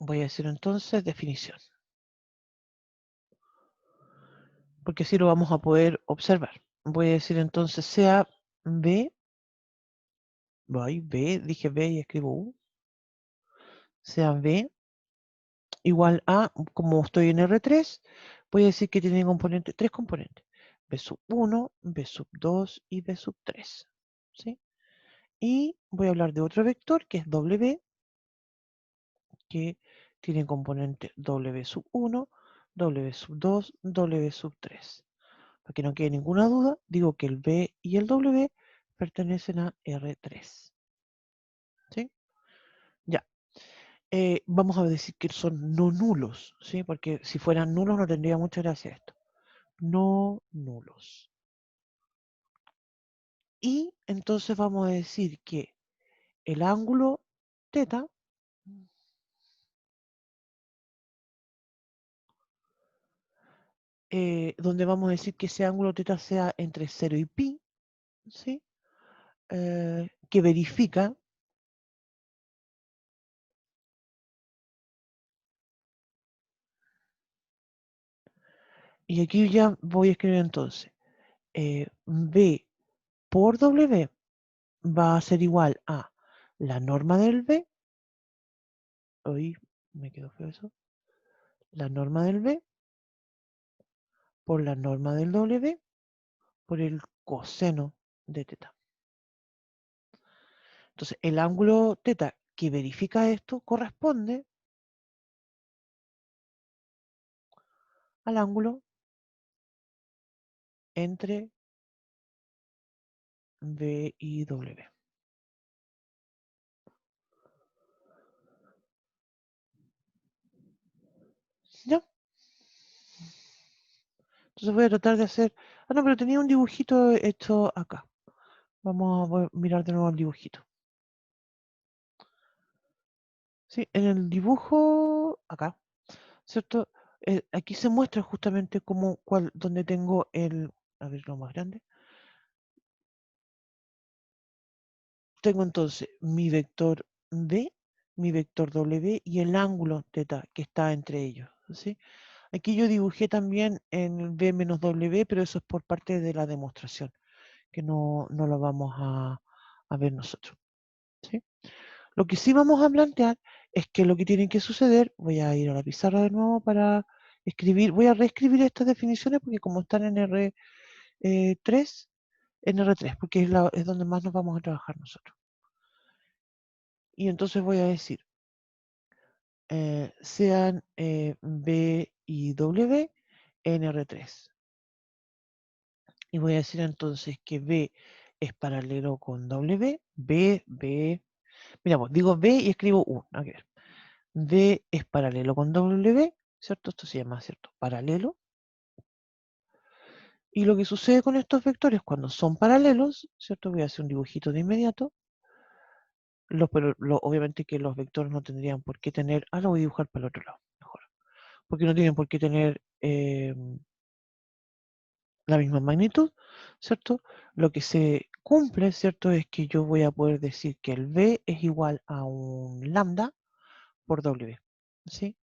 Voy a decir entonces definición, porque así lo vamos a poder observar. Voy a decir entonces sea B, dije B y escribo U, sea B igual a, como estoy en R3, voy a decir que tiene tres componentes, B sub 1, B sub 2 y B sub 3. ¿Sí? Y voy a hablar de otro vector que es W, que tiene componente W sub 1, W sub 2, W sub 3. Para que no quede ninguna duda, digo que el B y el W pertenecen a R3. ¿Sí? Ya. Vamos a decir que son no nulos, ¿sí? Porque si fueran nulos no tendría mucha gracia esto. No nulos. Y entonces vamos a decir que el ángulo teta donde vamos a decir que ese ángulo teta sea entre 0 y pi, ¿sí? Que verifica y aquí ya voy a escribir entonces B por W va a ser igual a la norma del B, hoy me quedó feo eso, la norma del B por la norma del W por el coseno de teta. Entonces, el ángulo teta que verifica esto corresponde al ángulo entre B y W. ¿Ya? Entonces voy a tratar de hacer... Ah, no, pero tenía un dibujito hecho acá. Voy a mirar de nuevo el dibujito. Sí, en el dibujo, acá, ¿cierto? Aquí se muestra justamente donde tengo a ver, lo más grande. Tengo entonces mi vector B, mi vector W y el ángulo teta que está entre ellos, ¿sí? Aquí yo dibujé también en B menos W, pero eso es por parte de la demostración, que no lo vamos a ver nosotros, ¿sí? Lo que sí vamos a plantear es que lo que tiene que suceder, voy a ir a la pizarra de nuevo para escribir, voy a reescribir estas definiciones porque como están en R3, porque es donde más nos vamos a trabajar nosotros. Y entonces voy a decir, sean B y W en R3. Y voy a decir entonces que B es paralelo con W, B, miramos, digo B y escribo U, a ver. B es paralelo con W, ¿cierto? Esto se llama, ¿cierto? Paralelo. Y lo que sucede con estos vectores cuando son paralelos, ¿cierto? Voy a hacer un dibujito de inmediato. Obviamente que los vectores no tendrían por qué tener... Ah, lo voy a dibujar para el otro lado, mejor. Porque no tienen por qué tener la misma magnitud, ¿cierto? Lo que se cumple, ¿cierto? Es que yo voy a poder decir que el B es igual a un lambda por W, ¿sí?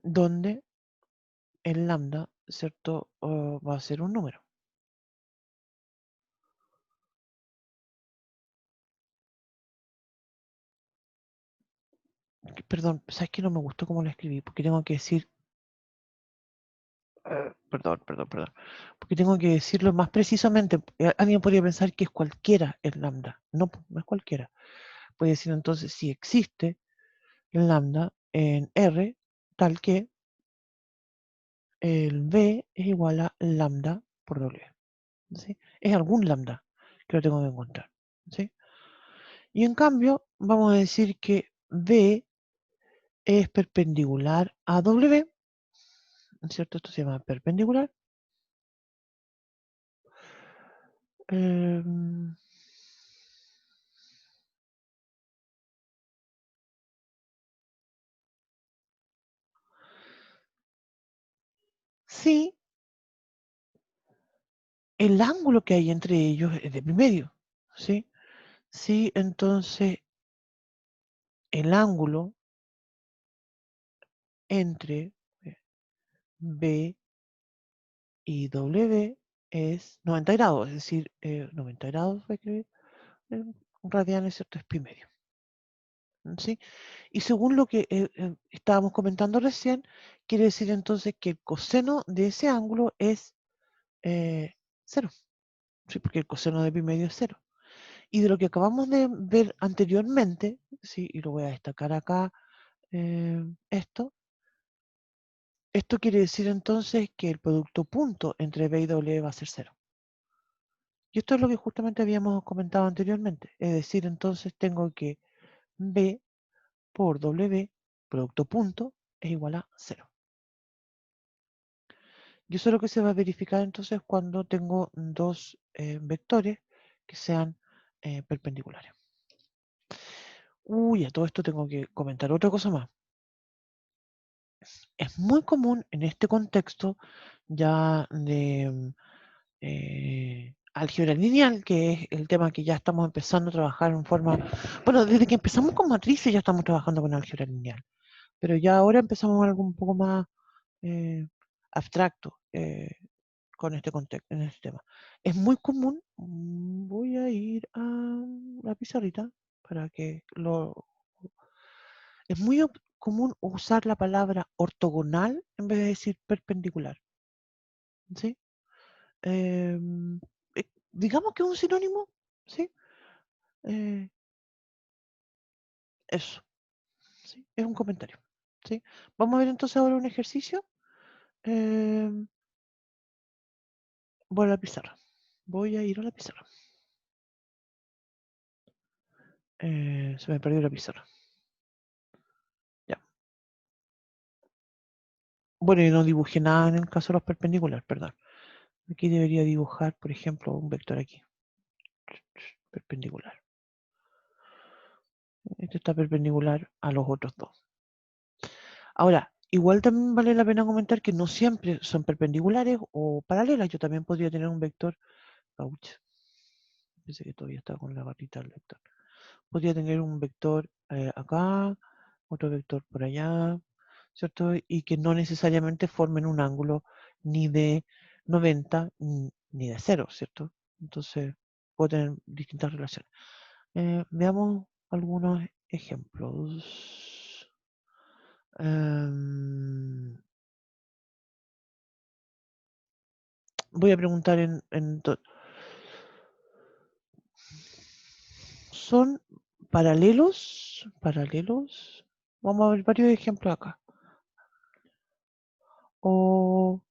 Donde el lambda, ¿cierto? Va a ser un número. Perdón, ¿sabes que no me gustó cómo lo escribí? Porque tengo que decir... perdón. Porque tengo que decirlo más precisamente. Alguien podría pensar que es cualquiera el lambda. No, no es cualquiera. Puede decir entonces si existe el lambda en R, tal que el B es igual a lambda por W. ¿Sí? Es algún lambda que lo tengo que encontrar. ¿Sí? Y en cambio, vamos a decir que B es perpendicular a W, ¿no es cierto? Esto se llama perpendicular. Em, sí, el ángulo que hay entre ellos es de pi medio, ¿sí? Sí, entonces el ángulo entre B y W es 90 grados, es decir, 90 grados voy a escribir en radianes, ¿cierto? Es pi medio, ¿sí? Y según lo que estábamos comentando recién, quiere decir entonces que el coseno de ese ángulo es eh, cero, ¿sí? Porque el coseno de pi medio es cero. Y de lo que acabamos de ver anteriormente, ¿sí? Y lo voy a destacar acá, esto quiere decir entonces que el producto punto entre B y W va a ser cero. Y esto es lo que justamente habíamos comentado anteriormente. Es decir, entonces tengo que B por W, producto punto, es igual a cero. Y eso es lo que se va a verificar entonces cuando tengo dos vectores que sean perpendiculares. Uy, a todo esto tengo que comentar otra cosa más. Es muy común en este contexto ya de álgebra lineal, que es el tema que ya estamos empezando a trabajar en forma, bueno, desde que empezamos con matrices ya estamos trabajando con álgebra lineal, pero ya ahora empezamos algo un poco más eh, abstracto con este contexto, en este tema. Es muy común, voy a ir a la pizarrita para que lo... Es muy común usar la palabra ortogonal en vez de decir perpendicular, ¿sí? Em, digamos que es un sinónimo, ¿sí? Eh, eso, ¿sí? Es un comentario, ¿sí? Vamos a ver entonces ahora un ejercicio. Em, voy a la pizarra. Voy a ir a la pizarra. Se me perdió la pizarra. Ya. Bueno, y no dibujé nada en el caso de los perpendiculares, perdón. Aquí debería dibujar, por ejemplo, un vector aquí. Perpendicular. Este está perpendicular a los otros dos. Ahora, igual también vale la pena comentar que no siempre son perpendiculares o paralelas. Yo también podría tener un vector. Ouch, pensé que todavía está con la barrita del vector. Podría tener un vector acá, otro vector por allá, ¿cierto? Y que no necesariamente formen un ángulo ni de 90 ni de cero, ¿cierto? Entonces, puedo tener distintas relaciones. Veamos algunos ejemplos. Em, voy a preguntar ¿son paralelos? ¿Paralelos? Vamos a ver varios ejemplos acá. O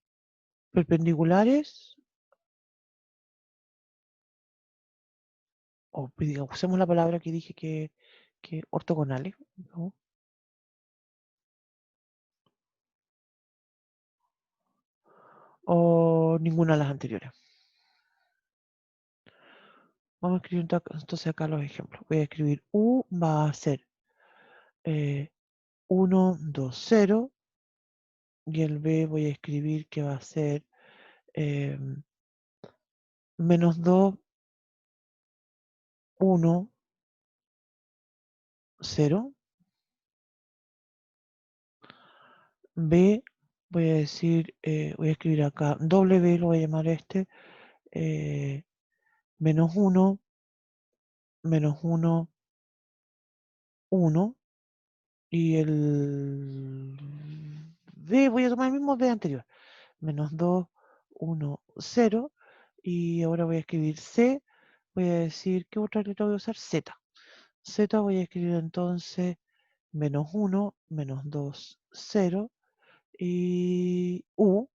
perpendiculares, o usemos la palabra que dije que ortogonales, ¿no? O ninguna de las anteriores. Vamos a escribir entonces acá los ejemplos. Voy a escribir U va a ser 1, 2, 0. Y el B voy a escribir que va a ser menos 2, 1, 0. B voy a decir, voy a escribir acá W, lo voy a llamar eh, menos 1, menos 1, 1. Y el D voy a tomar el mismo D anterior. Menos 2, 1, 0. Y ahora voy a escribir C. Voy a decir, ¿qué otra letra voy a usar? Z. Z voy a escribir entonces menos 1, menos 2, 0. Y U,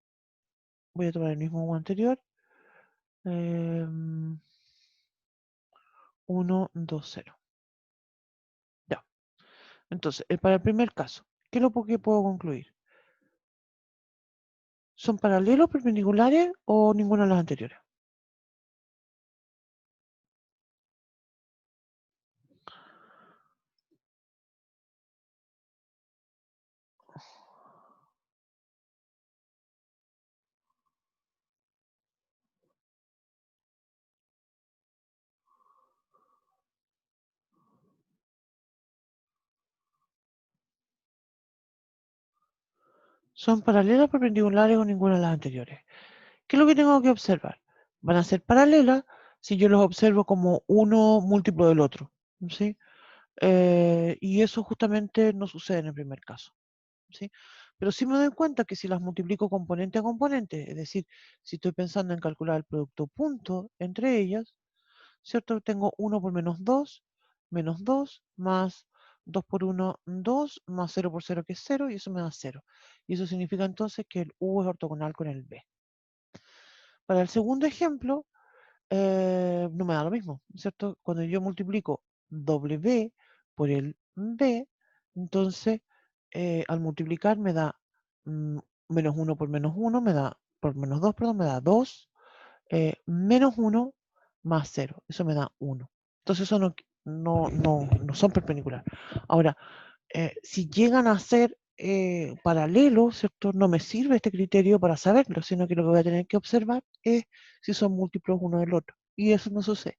voy a tomar el mismo U anterior. 1, 2, 0. Entonces, para el primer caso, ¿qué es lo que puedo concluir? ¿Son paralelos, perpendiculares o ninguna de las anteriores? ¿Son paralelas, perpendiculares o ninguna de las anteriores? ¿Qué es lo que tengo que observar? Van a ser paralelas si yo los observo como uno múltiplo del otro, ¿sí? Y eso justamente no sucede en el primer caso, ¿sí? Pero sí me doy cuenta que si las multiplico componente a componente, es decir, si estoy pensando en calcular el producto punto entre ellas, ¿cierto? Tengo 1 por menos 2, más 2 por 1, 2, más 0 por 0, que es 0, y eso me da 0. Y eso significa entonces que el U es ortogonal con el B. Para el segundo ejemplo, no me da lo mismo, ¿cierto? Cuando yo multiplico W por el B, entonces al multiplicar me da mm, menos 1 por menos 1, me da, por menos 2, perdón, me da 2, menos 1 más 0, eso me da 1. Entonces eso no son perpendiculares. Ahora, si llegan a ser paralelos, ¿cierto? No me sirve este criterio para saberlo, sino que lo que voy a tener que observar es si son múltiplos uno del otro. Y eso no sucede.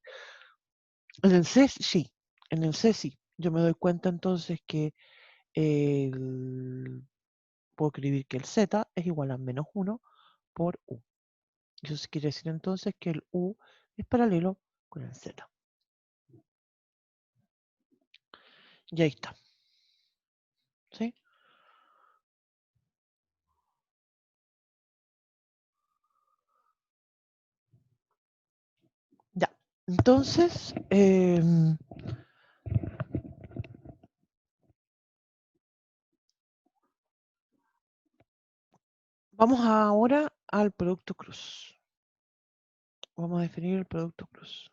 En el C sí, en el C sí. Yo me doy cuenta entonces que puedo escribir que el Z es igual a menos 1 por U. Eso quiere decir entonces que el U es paralelo con el Z. Y ahí está. ¿Sí? Ya. Entonces, vamos ahora al producto cruz. Vamos a definir el producto cruz.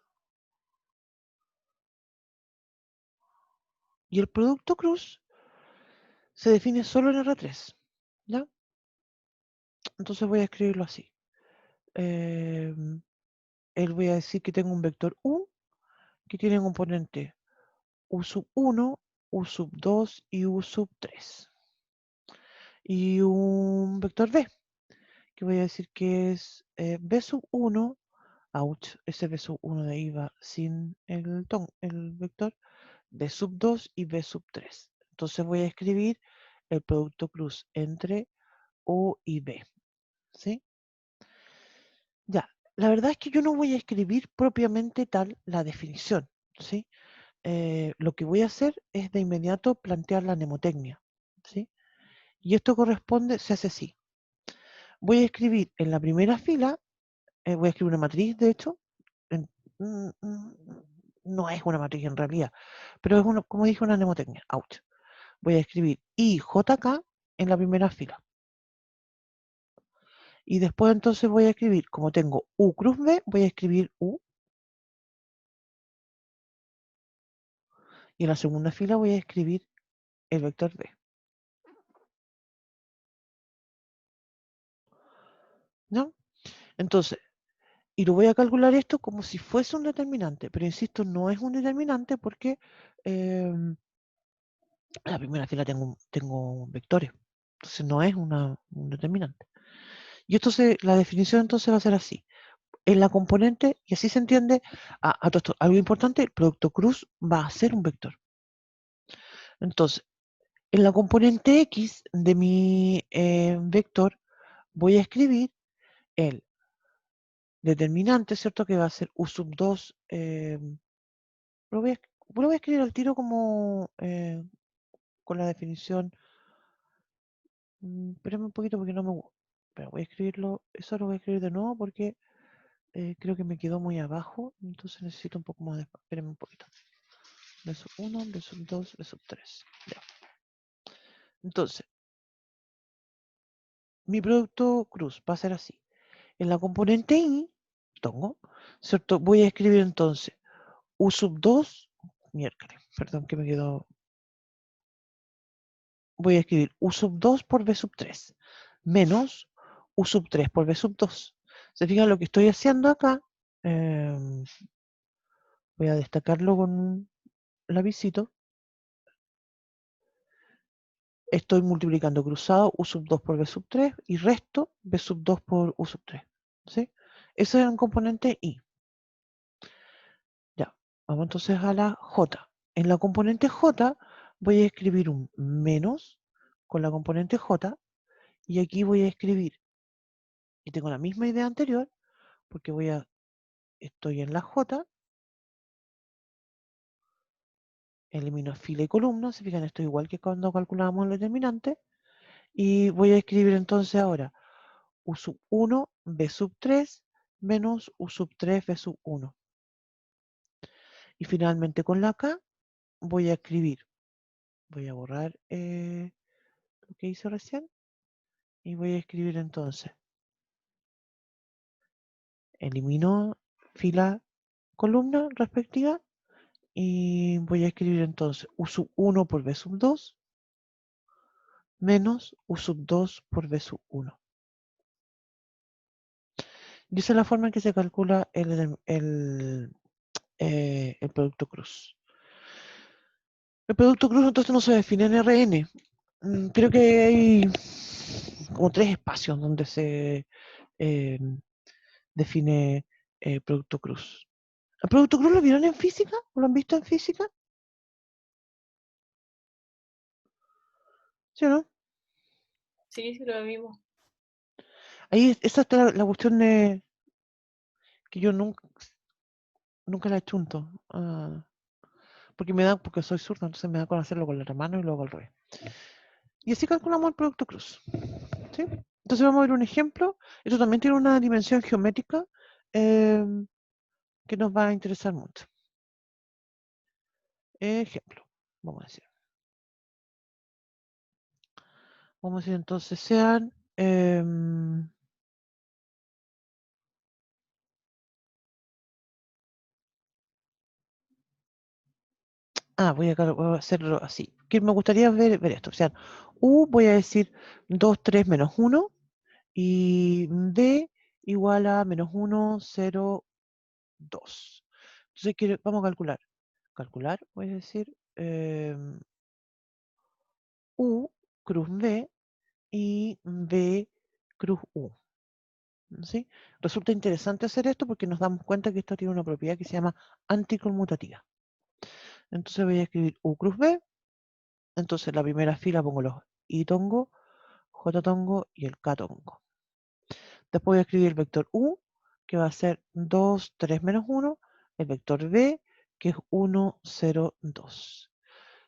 Y el producto cruz se define solo en R3. ¿Ya? Entonces voy a escribirlo así. Él voy a decir que tengo un vector U que tiene componente U sub 1, U sub 2 y U sub 3. Y un vector B, que voy a decir que es B sub 1, ouch, ese B sub 1 de ahí va sin el vector, B sub 2 y B sub 3. Entonces voy a escribir el producto cruz entre U y B. ¿Sí? Ya, la verdad es que yo no voy a escribir propiamente tal la definición. ¿Sí? Lo que voy a hacer es de inmediato plantear la mnemotecnia. ¿Sí? Y esto corresponde, se hace así. Voy a escribir en la primera fila, voy a escribir una matriz, de hecho, en- mm, mm, no es una matriz en realidad, pero es como dije, una mnemotecnia. Ouch. Voy a escribir IJK en la primera fila. Y después entonces voy a escribir, como tengo U cruz B, voy a escribir U. Y en la segunda fila voy a escribir el vector B. ¿No? Entonces, y lo voy a calcular esto como si fuese un determinante, pero insisto, no es un determinante porque en la primera fila tengo vectores, entonces no es un determinante. Y entonces la definición entonces va a ser así. En la componente, y así se entiende, a todo esto, algo importante, el producto cruz va a ser un vector. Entonces, en la componente X de mi vector voy a escribir el determinante, ¿cierto? Que va a ser U sub 2. Lo voy a escribir al tiro como con la definición. Espérame un poquito porque no me gusta. Pero voy a escribirlo. Eso lo voy a escribir de nuevo porque creo que me quedó muy abajo. Entonces necesito un poco más de espacio. Espérame un poquito. B sub 1, B sub 2, B sub 3. Ya. Entonces, mi producto cruz va a ser así. En la componente I, tengo, ¿cierto? Voy a escribir entonces U sub 2, miércoles, perdón que me quedó. voy a escribir U sub 2 por B sub 3 menos U sub 3 por B sub 2. ¿Se fijan lo que estoy haciendo acá? Voy a destacarlo con un lapicito. Estoy multiplicando cruzado U sub 2 por B sub 3 y resto B sub 2 por U sub 3. ¿Sí? Ese es un componente I. Ya, vamos entonces a la J. En la componente J voy a escribir un menos con la componente J y aquí voy a escribir, y tengo la misma idea anterior, porque estoy en la J, elimino fila y columna, se fijan, esto es igual que cuando calculábamos el determinante, y voy a escribir entonces ahora U sub 1, B sub 3, menos U sub 3, B sub 1. Y finalmente con la K voy a escribir, voy a borrar lo que hice recién, y voy a escribir entonces, elimino fila, columna respectiva, y voy a escribir entonces U sub 1 por B sub 2, menos U sub 2 por B sub 1. Y esa es la forma en que se calcula el producto cruz. El producto cruz entonces no se define en RN. Creo que hay como 3 espacios donde se eh, define producto cruz. ¿El producto cruz lo vieron en física? ¿O lo han visto en física? ¿Sí o no? Sí, sí, lo mismo. Ahí esa está la cuestión de que yo nunca la chunto. Porque soy zurda, entonces me da con hacerlo con la otra mano y luego al revés. Y así calculamos el producto cruz. ¿Sí? Entonces vamos a ver un ejemplo. Esto también tiene una dimensión geométrica que nos va a interesar mucho. Ejemplo, vamos a decir. Vamos a decir entonces sean... voy a hacerlo así. Que me gustaría ver esto. O sea, U voy a decir 2, 3, menos 1. Y B igual a menos 1, 0, 2. Entonces vamos a calcular. Calcular, voy a decir U cruz B y B cruz U. ¿Sí? Resulta interesante hacer esto porque nos damos cuenta que esto tiene una propiedad que se llama anticonmutativa. Entonces voy a escribir U cruz B. Entonces en la primera fila pongo los I tongo, J tongo y el K tongo. Después voy a escribir el vector U, que va a ser 2, 3, menos 1. El vector B, que es 1, 0, 2.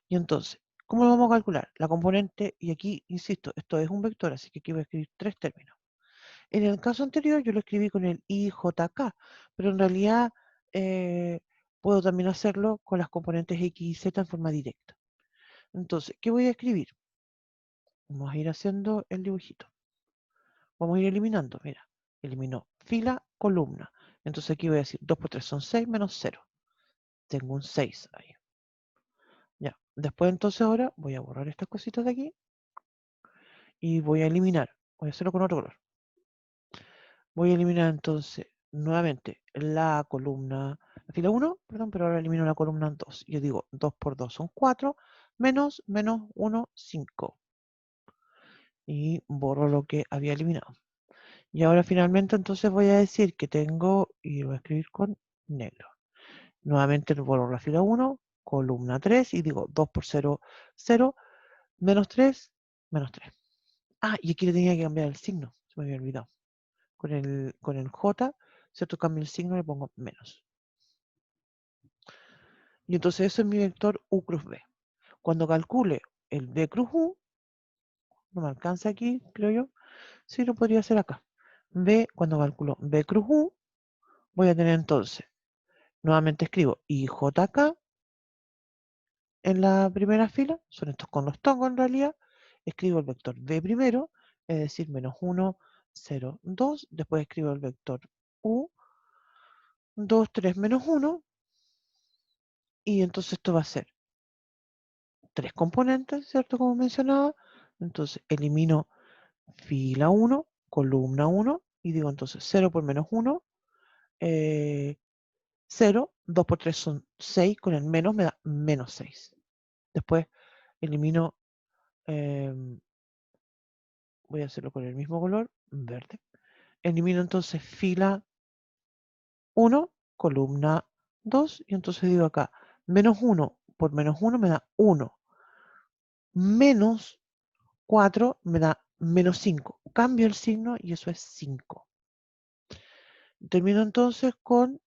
Y entonces, ¿cómo lo vamos a calcular? La componente, y aquí, insisto, esto es un vector, así que aquí voy a escribir 3 términos. En el caso anterior yo lo escribí con el IJK, pero en realidad puedo también hacerlo con las componentes X y Z en forma directa. Entonces, ¿qué voy a escribir? Vamos a ir haciendo el dibujito. Vamos a ir eliminando, mira. Elimino fila, columna. Entonces aquí voy a decir 2 por 3 son 6 menos 0. Tengo un 6 ahí. Ya. Después entonces ahora voy a borrar estas cositas de aquí. Y voy a eliminar. Voy a hacerlo con otro color. Voy a eliminar entonces nuevamente la columna, la fila 1, perdón, pero ahora elimino la columna 2. Yo digo 2 por 2 son 4, menos 1, 5. Y borro lo que había eliminado. Y ahora finalmente entonces voy a decir que tengo, y lo voy a escribir con negro. Nuevamente borro la fila 1, columna 3, y digo 2 por 0, 0, menos 3, menos 3. Y aquí le tenía que cambiar el signo, se me había olvidado. Con el J, ¿cierto? Cambio el signo y le pongo menos. Y entonces eso es mi vector U cruz B. Cuando calcule el B cruz U, no me alcanza aquí, creo yo, sí lo podría hacer acá. Cuando calculo B cruz U, voy a tener entonces, nuevamente escribo IJK en la primera fila, son estos con los tongos en realidad, escribo el vector B primero, es decir, menos 1, 0, 2, después escribo el vector U, 2, 3, menos 1, y entonces esto va a ser 3 componentes, ¿cierto? Como mencionaba. Entonces elimino fila 1, columna 1, y digo entonces 0 por menos 1, 0, 2 por 3 son 6, con el menos me da menos 6. Después elimino, voy a hacerlo con el mismo color, verde. Elimino entonces fila 1, columna 2, y entonces digo acá, menos 1 por menos 1 me da 1, menos 4 me da menos 5. Cambio el signo y eso es 5. Termino entonces con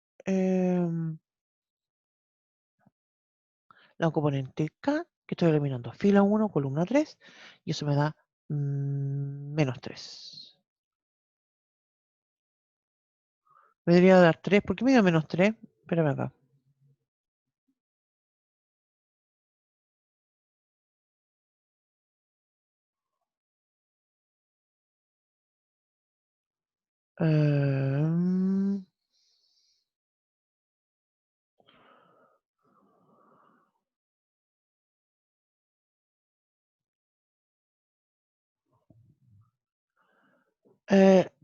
la componente K, que estoy eliminando fila 1, columna 3, y eso me da menos 3. Me debería dar 3. ¿Por qué me dio menos 3? Espérame acá. Em,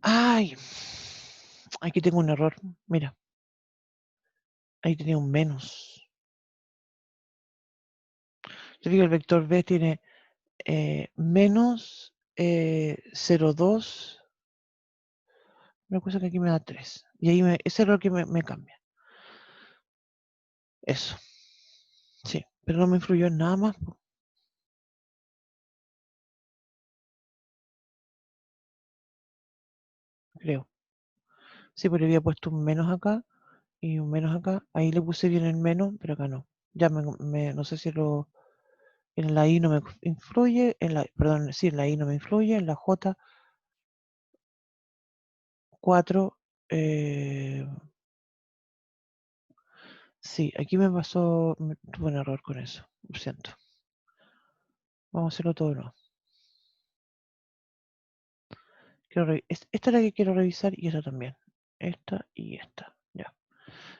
ay, aquí tengo un error. Mira, ahí tenía un menos. Yo digo el vector B tiene menos 0,2. Una cosa que aquí me da 3. Y ahí ese error que me cambia. Eso. Sí, pero no me influyó en nada más, creo. Sí, porque había puesto un menos acá y un menos acá. Ahí le puse bien el menos, pero acá no. Ya no sé si en la I no me influye, perdón, sí, en la I no me influye, en la J 4, sí, aquí me pasó, tuve un error con eso, lo siento. Vamos a hacerlo todo de nuevo. Esta es la que quiero revisar y esta también. Esta y esta, ya.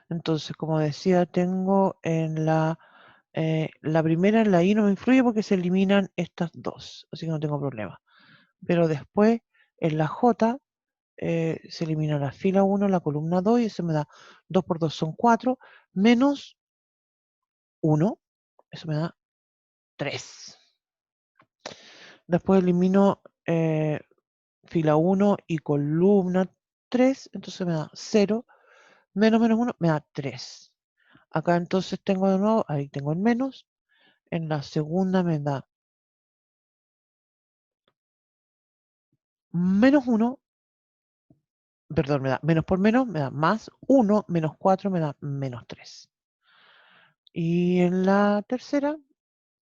Entonces, como decía, tengo en la primera, en la I no me influye porque se eliminan estas dos, así que no tengo problema. Pero después, en la J, se elimina la fila 1, la columna 2, y eso me da 2 por 2 son 4, menos 1, eso me da 3. Después elimino fila 1 y columna 3, entonces me da 0, menos 1 me da 3. Acá entonces tengo de nuevo, ahí tengo el menos, en la segunda me da menos 1, perdón, me da menos por menos, me da más 1, menos 4 me da menos 3. Y en la tercera,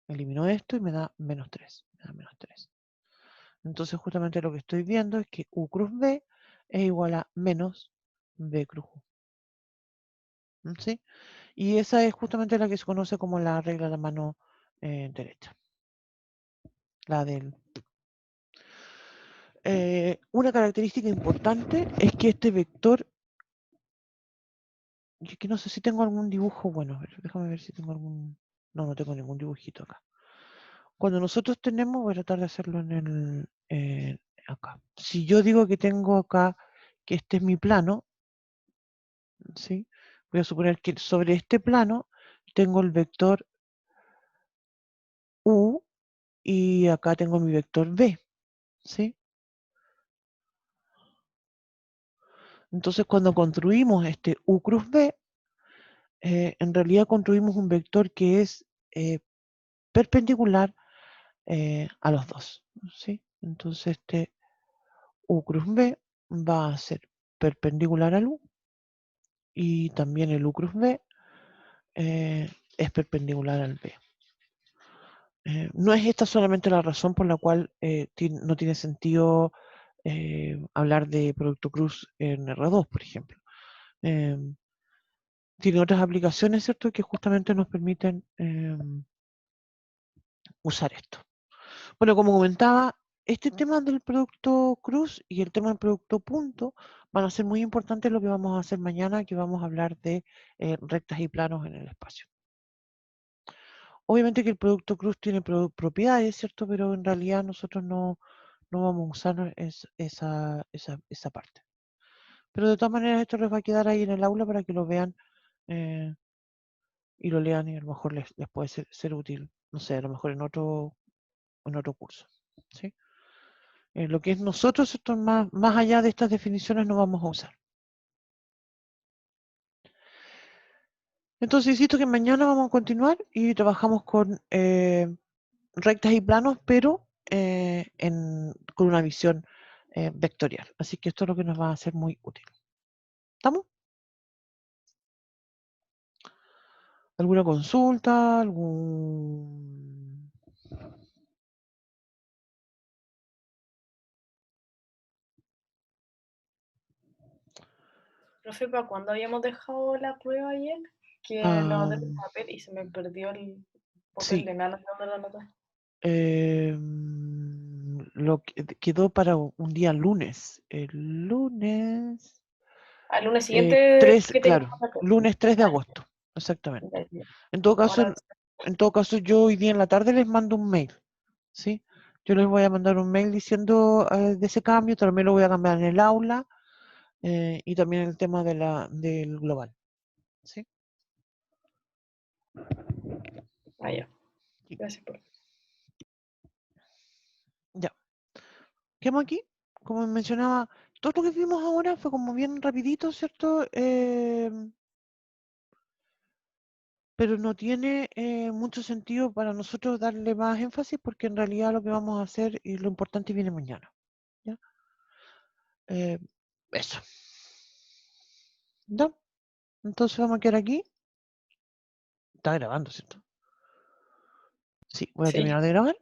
elimino esto y me da menos 3. Me da menos 3. Entonces justamente lo que estoy viendo es que U cruz B es igual a menos B cruz U. ¿Sí? Y esa es justamente la que se conoce como la regla de la mano derecha. La del... una característica importante es que este vector, y que no sé si tengo algún dibujo, bueno, a ver, déjame ver si tengo algún... No, no tengo ningún dibujito acá. Cuando nosotros tenemos, voy a tratar de hacerlo en acá. Si yo digo que tengo acá, que este es mi plano, ¿sí? Voy a suponer que sobre este plano tengo el vector U y acá tengo mi vector B, ¿sí? Entonces cuando construimos este U cruz B, en realidad construimos un vector que es perpendicular a los dos, ¿sí? Entonces este U cruz B va a ser perpendicular al U y también el U cruz B es perpendicular al B. No es esta solamente la razón por la cual no tiene sentido hablar de producto cruz en R2, por ejemplo. Tiene otras aplicaciones, ¿cierto?, que justamente nos permiten usar esto. Bueno, como comentaba, este tema del producto cruz y el tema del producto punto van a ser muy importantes lo que vamos a hacer mañana, que vamos a hablar de rectas y planos en el espacio. obviamente que el producto cruz tiene propiedades, ¿cierto? Pero en realidad nosotros no vamos a usar esa parte. Pero de todas maneras esto les va a quedar ahí en el aula para que lo vean y lo lean y a lo mejor les puede ser útil, no sé, a lo mejor en otro curso, ¿sí? Lo que es nosotros, esto más allá de estas definiciones no vamos a usar. Entonces, insisto que mañana vamos a continuar y trabajamos con rectas y planos, pero con una visión vectorial. Así que esto es lo que nos va a ser muy útil. ¿Estamos? ¿Alguna consulta? Profe, ¿para cuándo habíamos dejado la prueba ayer? Que lo anoté en el papel y se me perdió el papel Sí. de nada donde lo anoté. Lo que quedó para un día lunes. El lunes Al lunes siguiente 3, que claro, teníamos la clase. lunes 3 de Ah, agosto, exactamente. ya, ya. En todo Ahora caso, yo hoy día en la tarde les mando un mail, ¿sí? Yo les voy a mandar un mail diciendo de ese cambio, también lo voy a cambiar en el aula y también el tema del global, ¿sí? ya. Gracias por. Ya. ¿Quedamos aquí? Como mencionaba, todo lo que vimos ahora fue como bien rapidito, ¿cierto? Pero no tiene mucho sentido para nosotros darle más énfasis porque en realidad lo que vamos a hacer y lo importante viene mañana. ¿Ya? Eso. ¿Ya? Entonces vamos a quedar aquí. Está grabando, ¿cierto? Sí, voy a Sí. terminar de grabar.